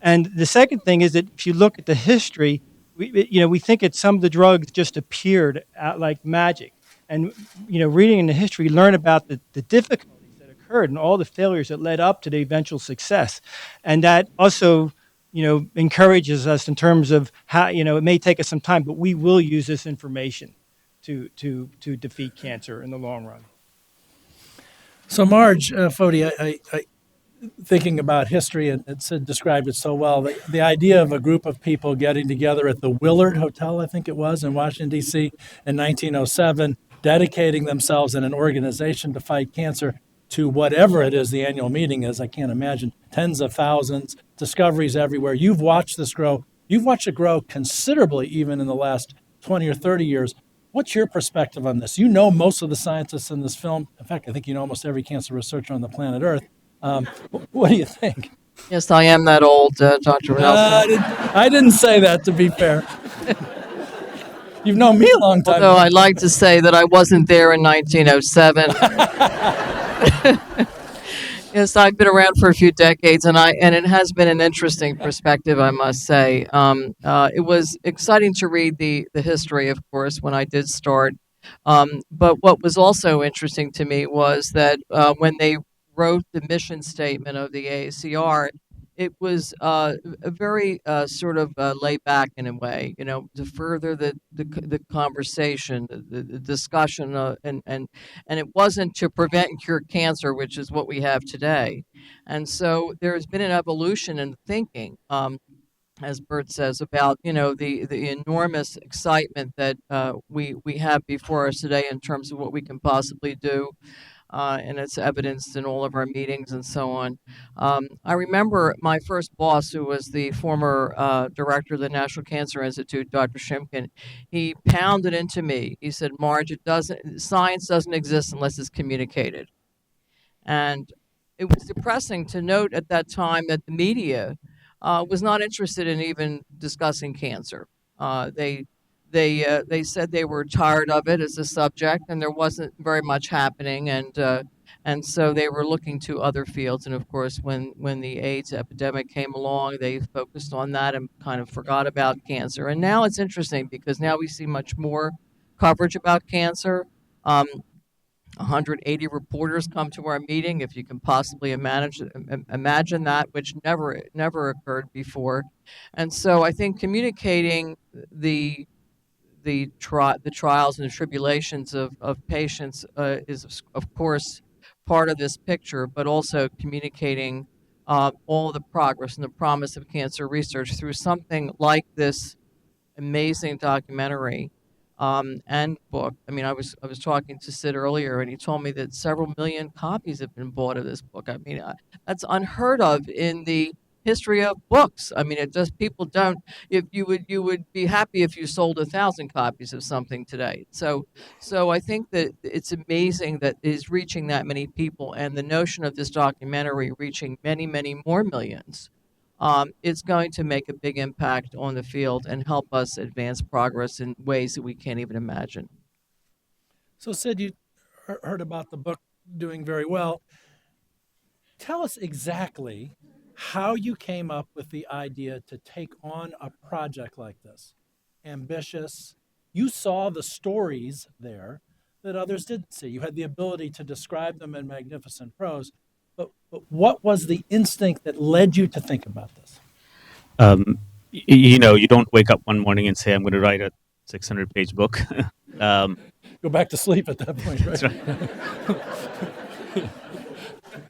S9: And the second thing is that if you look at the history, we think that some of the drugs just appeared out like magic. And reading in the history, we learn about the difficulties that occurred and all the failures that led up to the eventual success. And that also, encourages us in terms of how, it may take us some time, but we will use this information to defeat cancer in the long run.
S1: So, Marge, Fody, I thinking about history, and Sid described it so well. The idea of a group of people getting together at the Willard Hotel, I think it was, in Washington, D.C. in 1907, dedicating themselves in an organization to fight cancer to whatever it is the annual meeting is. I can't imagine. Tens of thousands, discoveries everywhere. You've watched this grow. You've watched it grow considerably even in the last 20 or 30 years. What's your perspective on this? You know most of the scientists in this film. In fact, I think you know almost every cancer researcher on the planet Earth. What do you think?
S3: Yes, I am that old, Dr. Nelson.
S1: I didn't say that, to be fair. You've known me a long time.
S3: Although I'd like to say that I wasn't there in 1907. Yes, I've been around for a few decades, and it has been an interesting perspective, I must say. It was exciting to read the history, of course, when I did start. But what was also interesting to me was that when they wrote the mission statement of the AACR, it was a very sort of laid back in a way, to further the conversation, the discussion, and it wasn't to prevent and cure cancer, which is what we have today. And so there has been an evolution in thinking, as Bert says, about the enormous excitement that we have before us today in terms of what we can possibly do. And it's evidenced in all of our meetings and so on. I remember my first boss, who was the former director of the National Cancer Institute, Dr. Shimkin. He pounded into me. He said, "Marge, science doesn't exist unless it's communicated." And it was depressing to note at that time that the media was not interested in even discussing cancer. They said they were tired of it as a subject, and there wasn't very much happening, and so they were looking to other fields. And of course, when the AIDS epidemic came along, they focused on that and kind of forgot about cancer. And now it's interesting because now we see much more coverage about cancer. 180 reporters come to our meeting, if you can possibly imagine that, which never occurred before. And so I think communicating the trials and the tribulations of patients is, of course, part of this picture, but also communicating all the progress and the promise of cancer research through something like this amazing documentary and book. I mean, I was talking to Sid earlier, and he told me that several million copies have been bought of this book. I mean, that's unheard of in the history of books. I mean, it just people don't. If you would be happy if you sold 1,000 copies of something today. So I think that it's amazing that it is reaching that many people, and the notion of this documentary reaching many more millions. It's going to make a big impact on the field and help us advance progress in ways that we can't even imagine.
S1: So, Sid, you heard about the book doing very well. Tell us exactly how you came up with the idea to take on a project like this. Ambitious. You saw the stories there that others didn't see. You had the ability to describe them in magnificent prose. But what was the instinct that led you to think about this?
S5: you don't wake up one morning and say, I'm going to write a 600-page book. um,
S1: Go back to sleep at that point, right?
S5: That's right.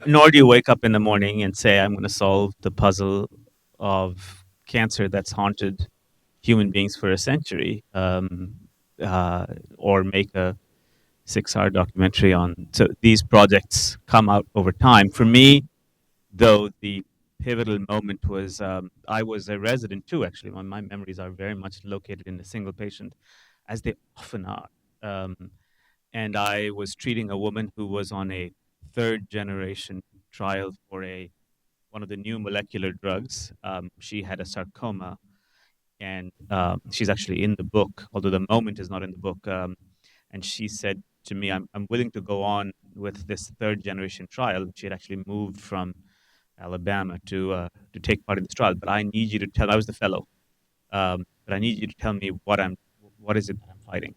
S5: Nor do you wake up in the morning and say, I'm going to solve the puzzle of cancer that's haunted human beings for a century, or make a 6-hour documentary on. So these projects come out over time. For me, though, the pivotal moment was I was a resident too, actually. My memories are very much located in a single patient, as they often are. And I was treating a woman who was on a third generation trial for one of the new molecular drugs. She had a sarcoma, and she's actually in the book, although the moment is not in the book. And she said to me, I'm willing to go on with this third generation trial. She had actually moved from Alabama to take part in this trial, but I need you to tell. I was the fellow, but I need you to tell me what is it that I'm fighting.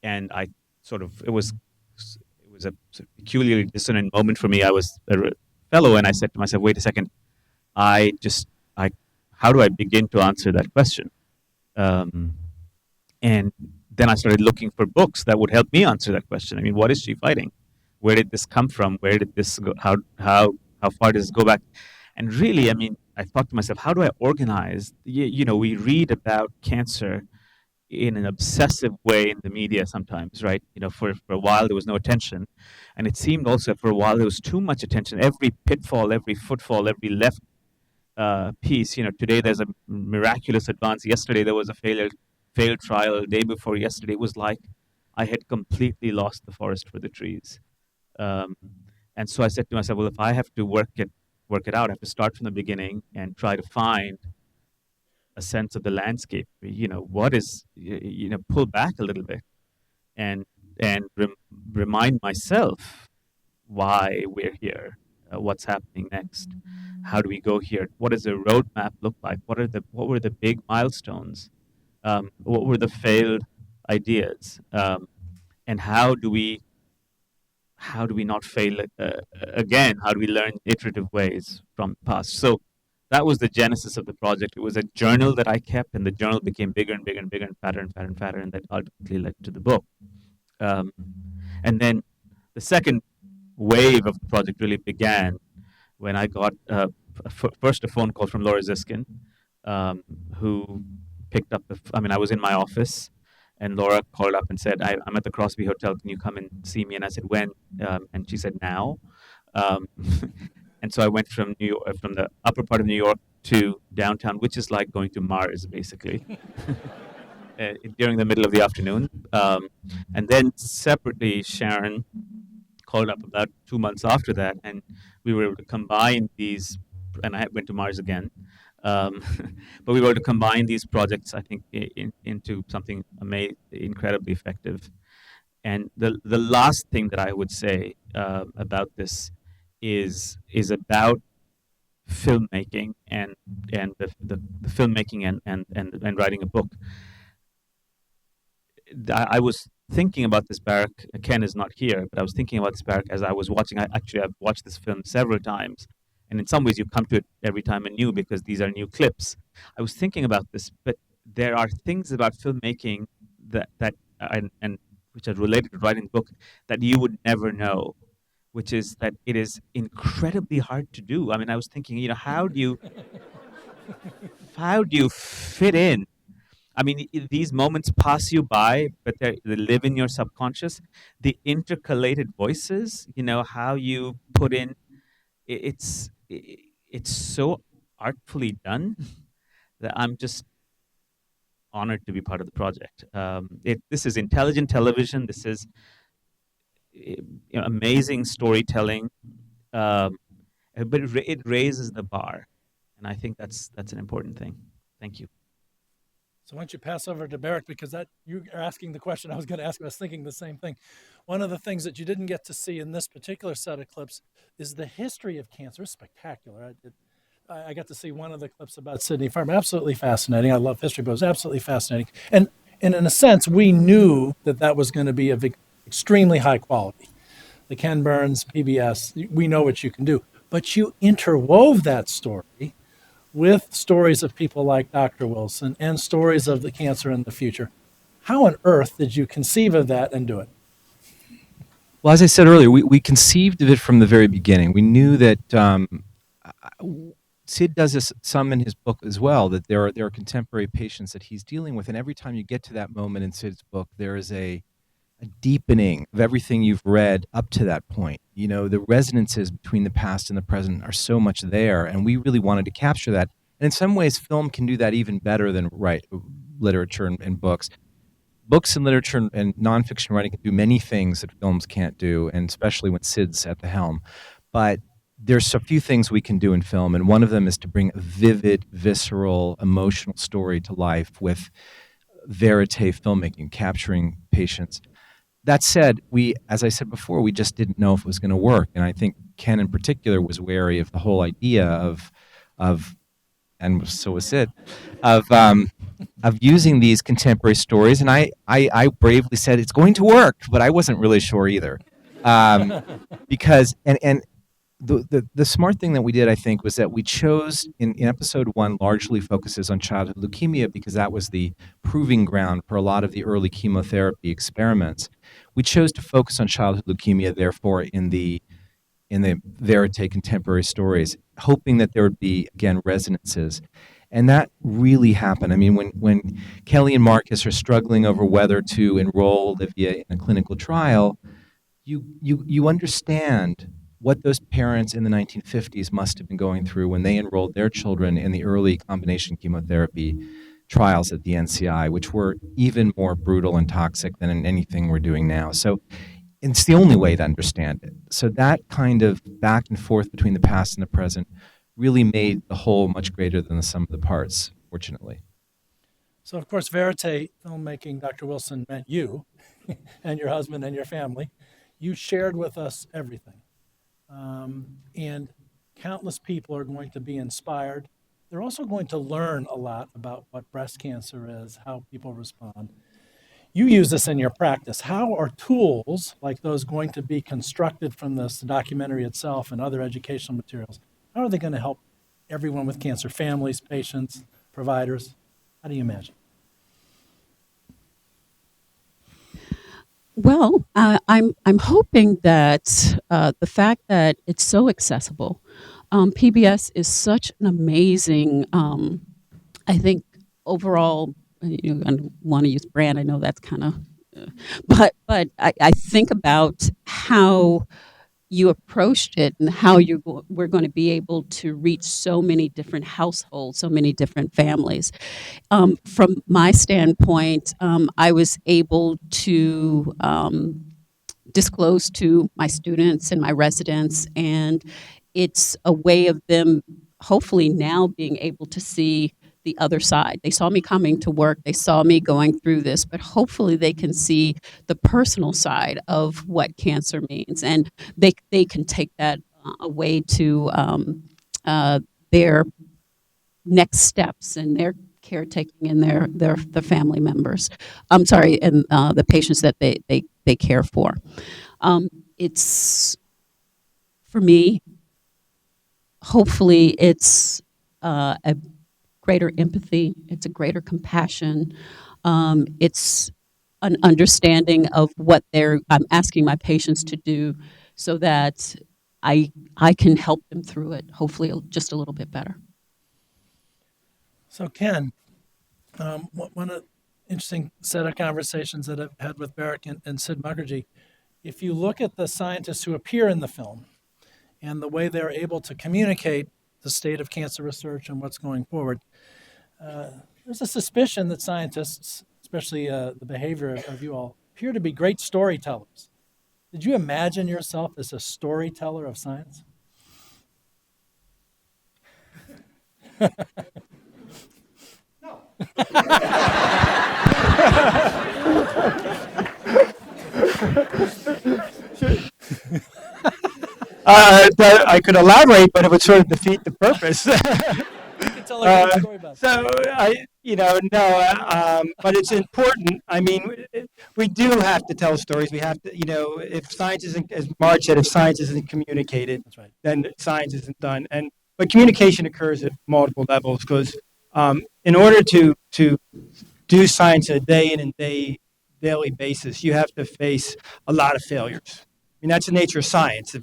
S5: And I it was a sort of peculiarly dissonant moment for me. I was a fellow, and I said to myself, "Wait a second, how do I begin to answer that question?" And then I started looking for books that would help me answer that question. I mean, what is she fighting? Where did this come from? Where did this go? How far does it go back? And really, I mean, I thought to myself, how do I organize? We read about cancer in an obsessive way in the media sometimes, right? For a while there was no attention, and it seemed also for a while there was too much attention. Every pitfall, every footfall, every left piece. Today there's a miraculous advance. Yesterday there was a failed trial. The day before yesterday, it was like I had completely lost the forest for the trees. And so I said to myself, well, if I have to work it out, I have to start from the beginning and try to find a sense of the landscape. What is, pull back a little bit and remind myself why we're here, what's happening next, how do we go here, what does the roadmap look like, what were the big milestones, what were the failed ideas, and how do we not fail again? How do we learn iterative ways from the past? So that was the genesis of the project. It was a journal that I kept, and the journal became bigger and bigger and bigger and fatter and fatter and fatter, and that ultimately led to the book. And then the second wave of the project really began when I got first a phone call from Laura Ziskin, who picked up I was in my office, and Laura called up and said, I'm at the Crosby Hotel. Can you come and see me? And I said, when? And she said, now. And so I went from from the upper part of New York to downtown, which is like going to Mars, basically, during the middle of the afternoon. And then separately, Sharon called up about 2 months after that, and we were able to combine these, and I went to Mars again. But we were able to combine these projects, I think, into something incredibly effective. And the last thing that I would say about this is about filmmaking and the filmmaking and writing a book. I was thinking about this, Barak. Ken is not here, but I was thinking about this, Barak, as I was watching. I've watched this film several times, and in some ways you come to it every time anew because these are new clips. I was thinking about this, but there are things about filmmaking that and which are related to writing the book that you would never know, which is that it is incredibly hard to do. I mean, I was thinking, how do you fit in? I mean, these moments pass you by, but they live in your subconscious. The intercalated voices, how you put in, it's so artfully done that I'm just honored to be part of the project. This is intelligent television. This is amazing storytelling, but it raises the bar, and I think that's an important thing. Thank you.
S1: So why don't you pass over to Barrett, because you are asking the question I was going to ask. I was thinking the same thing. One of the things that you didn't get to see in this particular set of clips is the history of cancer. It's spectacular. I got to see one of the clips about Sydney Farm. Absolutely fascinating. I love history, but it was absolutely fascinating. And in a sense, we knew that was going to be of extremely high quality. The Ken Burns, PBS, we know what you can do. But you interwove that story with stories of people like Dr. Wilson and stories of the cancer in the future. How on earth did you conceive of that and do it?
S6: Well, as I said earlier, we conceived of it from the very beginning. We knew that Sid does this some in his book as well, that there are contemporary patients that he's dealing with, and every time you get to that moment in Sid's book, there is a deepening of everything you've read up to that point. You know, the resonances between the past and the present are so much there, and we really wanted to capture that. And in some ways, film can do that even better than literature and books. Books and literature and nonfiction writing can do many things that films can't do, and especially when Sid's at the helm. But there's a few things we can do in film, and one of them is to bring a vivid, visceral, emotional story to life with verite filmmaking, capturing patients. That said, as I said before, we just didn't know if it was going to work, and I think Ken in particular was wary of the whole idea of and so was Sid, of using these contemporary stories. And I bravely said it's going to work, but I wasn't really sure either, because the smart thing that we did, I think, was that we chose in episode 1 largely focuses on childhood leukemia because that was the proving ground for a lot of the early chemotherapy experiments. We chose to focus on childhood leukemia, therefore, in the verite contemporary stories, hoping that there would be, again, resonances. And that really happened. I mean, when Kelly and Marcus are struggling over whether to enroll Olivia in a clinical trial, you understand what those parents in the 1950s must have been going through when they enrolled their children in the early combination chemotherapy trials at the NCI, which were even more brutal and toxic than in anything we're doing now. So it's the only way to understand it. So that kind of back and forth between the past and the present really made the whole much greater than the sum of the parts, fortunately.
S1: So, of course, verite filmmaking, Dr. Wilson, meant you and your husband and your family. You shared with us everything. And countless people are going to be inspired. They're also going to learn a lot about what breast cancer is, how people respond. You use this in your practice. How are tools like those going to be constructed from this documentary itself and other educational materials? How are they going to help everyone with cancer, families, patients, providers? How do you imagine?
S7: Well, I'm hoping that the fact that it's so accessible, PBS is such an amazing, I think, overall. I don't want to use brand. I know that's kind of, but I think about how you approached it and how we're going to be able to reach so many different households, so many different families. From my standpoint, I was able to disclose to my students and my residents, and it's a way of them hopefully now being able to see the other side. They saw me coming to work, they saw me going through this, but hopefully they can see the personal side of what cancer means, and they can take that away to their next steps and their caretaking and their family members. I'm sorry, and the patients that they care for. It's, for me, hopefully it's a greater empathy, it's a greater compassion, it's an understanding of what I'm asking my patients to do so that I can help them through it, hopefully just a little bit better.
S1: So Ken, one interesting set of conversations that I've had with Barrick and Sid Mukherjee, if you look at the scientists who appear in the film and the way they're able to communicate the state of cancer research and what's going forward, there's a suspicion that scientists, especially the behavior of you all, appear to be great storytellers. Did you imagine yourself as a storyteller of science? No.
S9: I could elaborate, but it would sort of defeat the purpose.
S1: You can tell a great story about that.
S9: But it's important. I mean, we do have to tell stories. We have to, if science isn't, as Marge said, if science isn't communicated,
S1: That's right.
S9: then science isn't done. And but communication occurs at multiple levels because in order to do science a day in and daily basis, you have to face a lot of failures. I mean, that's the nature of science.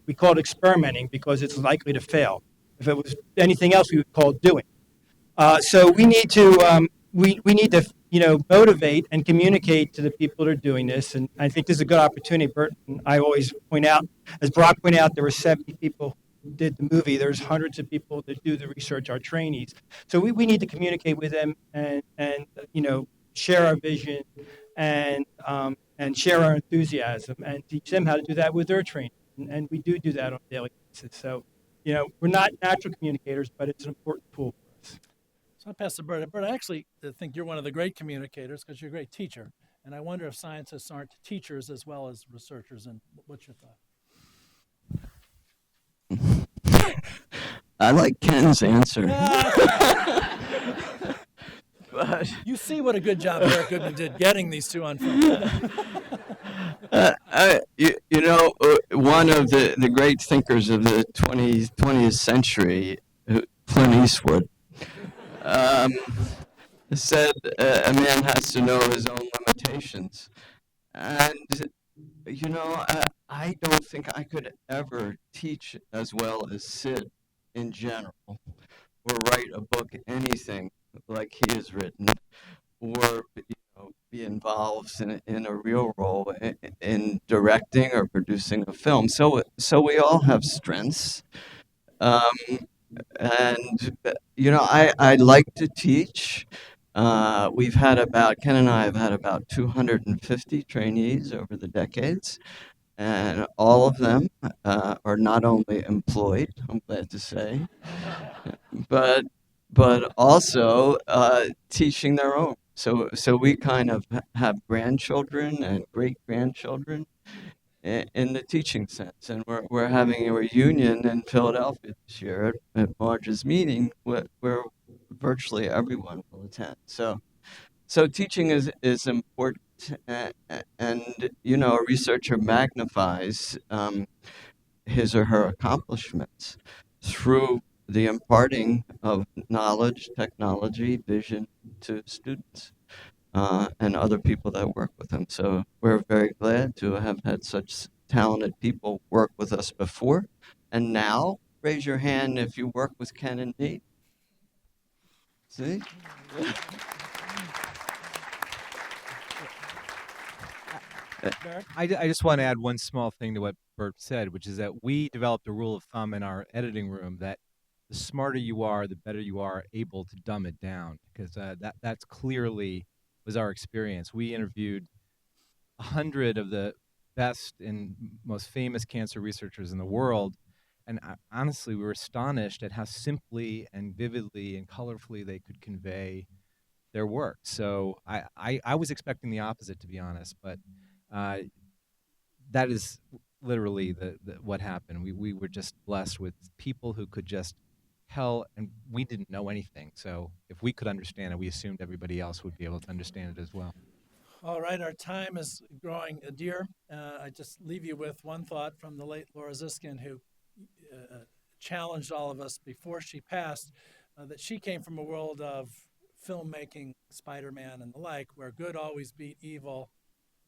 S9: We call it experimenting because it's likely to fail. If it was anything else, we would call it doing. So we need to motivate and communicate to the people that are doing this. And I think this is a good opportunity. Bert and I always point out, as Brock pointed out, there were 70 people who did the movie. There's hundreds of people that do the research, our trainees. So we need to communicate with them and share our vision and share our enthusiasm and teach them how to do that with their training. And we do that on a daily basis. So, we're not natural communicators, but it's an important tool for us.
S1: So I pass to Bert. Bert, I actually think you're one of the great communicators because you're a great teacher. And I wonder if scientists aren't teachers as well as researchers. And what's your thought?
S8: I like Ken's answer.
S1: But you see what a good job Eric Goodman did getting these two on film.
S8: One of the great thinkers of the 20th century, Clint Eastwood, said a man has to know his own limitations. And, I don't think I could ever teach as well as Sid in general, or write a book, anything like he has written, or be involved in a real role in directing or producing a film. So we all have strengths. And I like to teach. Ken and I have had about 250 trainees over the decades, and all of them are not only employed, I'm glad to say, but also teaching their own. So we kind of have grandchildren and great grandchildren in the teaching sense, and we're having a reunion in Philadelphia this year at Marge's meeting, where virtually everyone will attend. So teaching is important, and a researcher magnifies his or her accomplishments through the imparting of knowledge, technology, vision to students and other people that work with them. So we're very glad to have had such talented people work with us before. And now, raise your hand if you work with Ken and me. See?
S6: I just want to add one small thing to what Bert said, which is that we developed a rule of thumb in our editing room that the smarter you are, the better you are able to dumb it down, because that's clearly was our experience. We interviewed 100 of the best and most famous cancer researchers in the world, and honestly, we were astonished at how simply and vividly and colorfully they could convey their work. So I was expecting the opposite, to be honest, but that is literally what happened. We were just blessed with people who could just tell, and we didn't know anything. So if we could understand it, we assumed everybody else would be able to understand it as well.
S1: All right, our time is growing dear. I just leave you with one thought from the late Laura Ziskin, who challenged all of us before she passed, that she came from a world of filmmaking, Spider-Man and the like, where good always beat evil.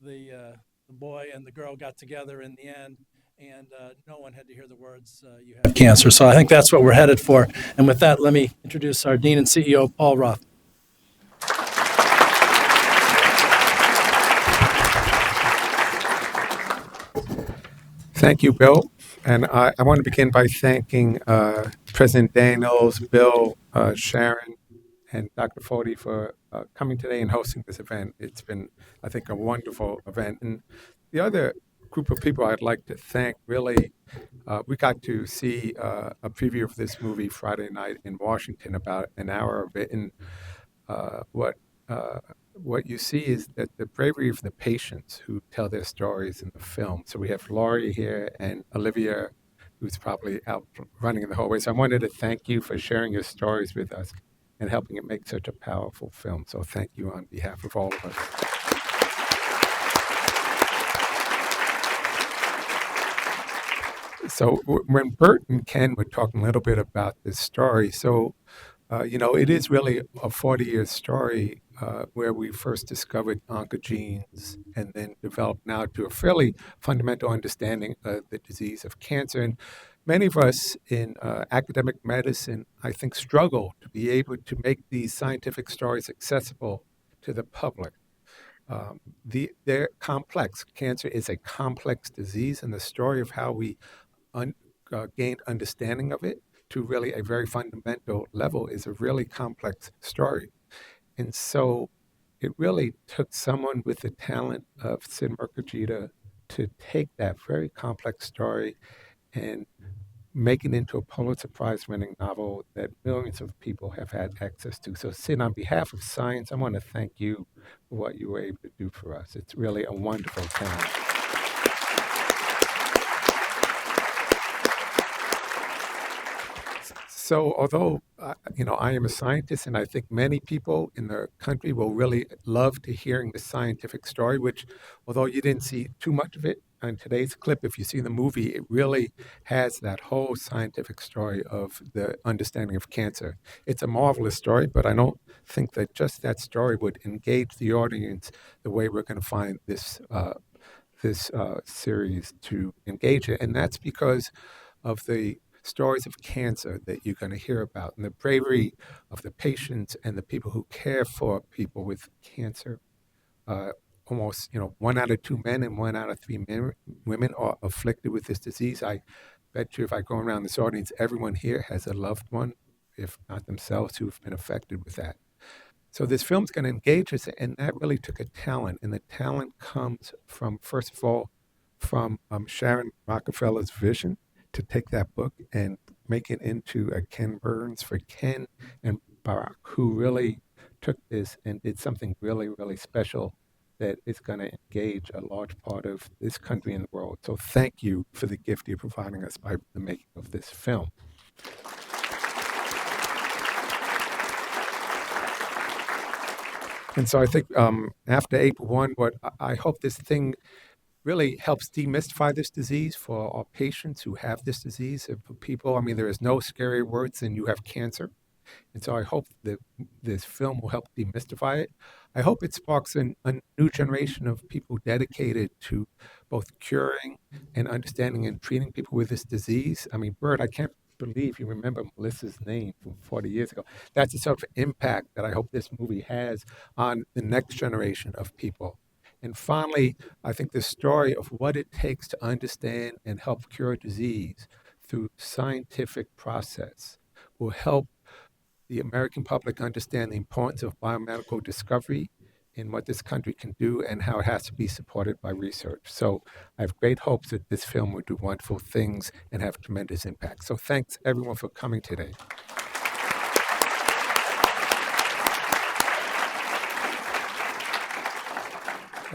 S1: The boy and the girl got together in the end, and no one had to hear the words, you have cancer. So I think that's what we're headed for. And with that, let me introduce our Dean and CEO, Paul Roth.
S10: Thank you, Bill. And I want to begin by thanking President Daniels, Bill, Sharon, and Dr. Foti for coming today and hosting this event. It's been, I think, a wonderful event. And the other group of people I'd like to thank, really, we got to see a preview of this movie Friday night in Washington, about an hour of it. And what you see is that the bravery of the patients who tell their stories in the film. So we have Laurie here and Olivia, who's probably out running in the hallway. So I wanted to thank you for sharing your stories with us and helping it make such a powerful film. So thank you on behalf of all of us. So when Bert and Ken were talking a little bit about this story, it is really a 40-year story where we first discovered oncogenes and then developed now to a fairly fundamental understanding of the disease of cancer. And many of us in academic medicine, I think, struggle to be able to make these scientific stories accessible to the public. They're complex. Cancer is a complex disease, and the story of how we gained understanding of it to really a very fundamental level is a really complex story. And so it really took someone with the talent of Sid Mukherjee to take that very complex story and make it into a Pulitzer Prize winning novel that millions of people have had access to. So, Sid, on behalf of science, I want to thank you for what you were able to do for us. It's really a wonderful talent. So, although I am a scientist, and I think many people in the country will really love to hearing the scientific story, which, although you didn't see too much of it in today's clip, if you see the movie, it really has that whole scientific story of the understanding of cancer. It's a marvelous story, but I don't think that just that story would engage the audience the way we're going to find this series to engage it, and that's because of the stories of cancer that you're going to hear about and the bravery of the patients and the people who care for people with cancer. Almost, 1 out of 2 men and 1 out of 3 women are afflicted with this disease. I bet you if I go around this audience, everyone here has a loved one, if not themselves, who've been affected with that. So this film's going to engage us, and that really took a talent, and the talent comes from, first of all, from Sharon Rockefeller's vision to take that book and make it into a Ken Burns for Ken and Barack, who really took this and did something really, really special that is going to engage a large part of this country and the world. So thank you for the gift you're providing us by the making of this film. And so I think after April 1, what I hope this thing really helps demystify this disease for our patients who have this disease, and for people. I mean, there is no scarier words than you have cancer. And so I hope that this film will help demystify it. I hope it sparks a new generation of people dedicated to both curing and understanding and treating people with this disease. I mean, Bert, I can't believe you remember Melissa's name from 40 years ago. That's the sort of impact that I hope this movie has on the next generation of people. And finally, I think the story of what it takes to understand and help cure disease through scientific process will help the American public understand the importance of biomedical discovery in what this country can do and how it has to be supported by research. So I have great hopes that this film will do wonderful things and have tremendous impact. So thanks everyone for coming today.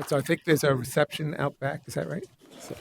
S10: So I think there's a reception out back. Is that right? So.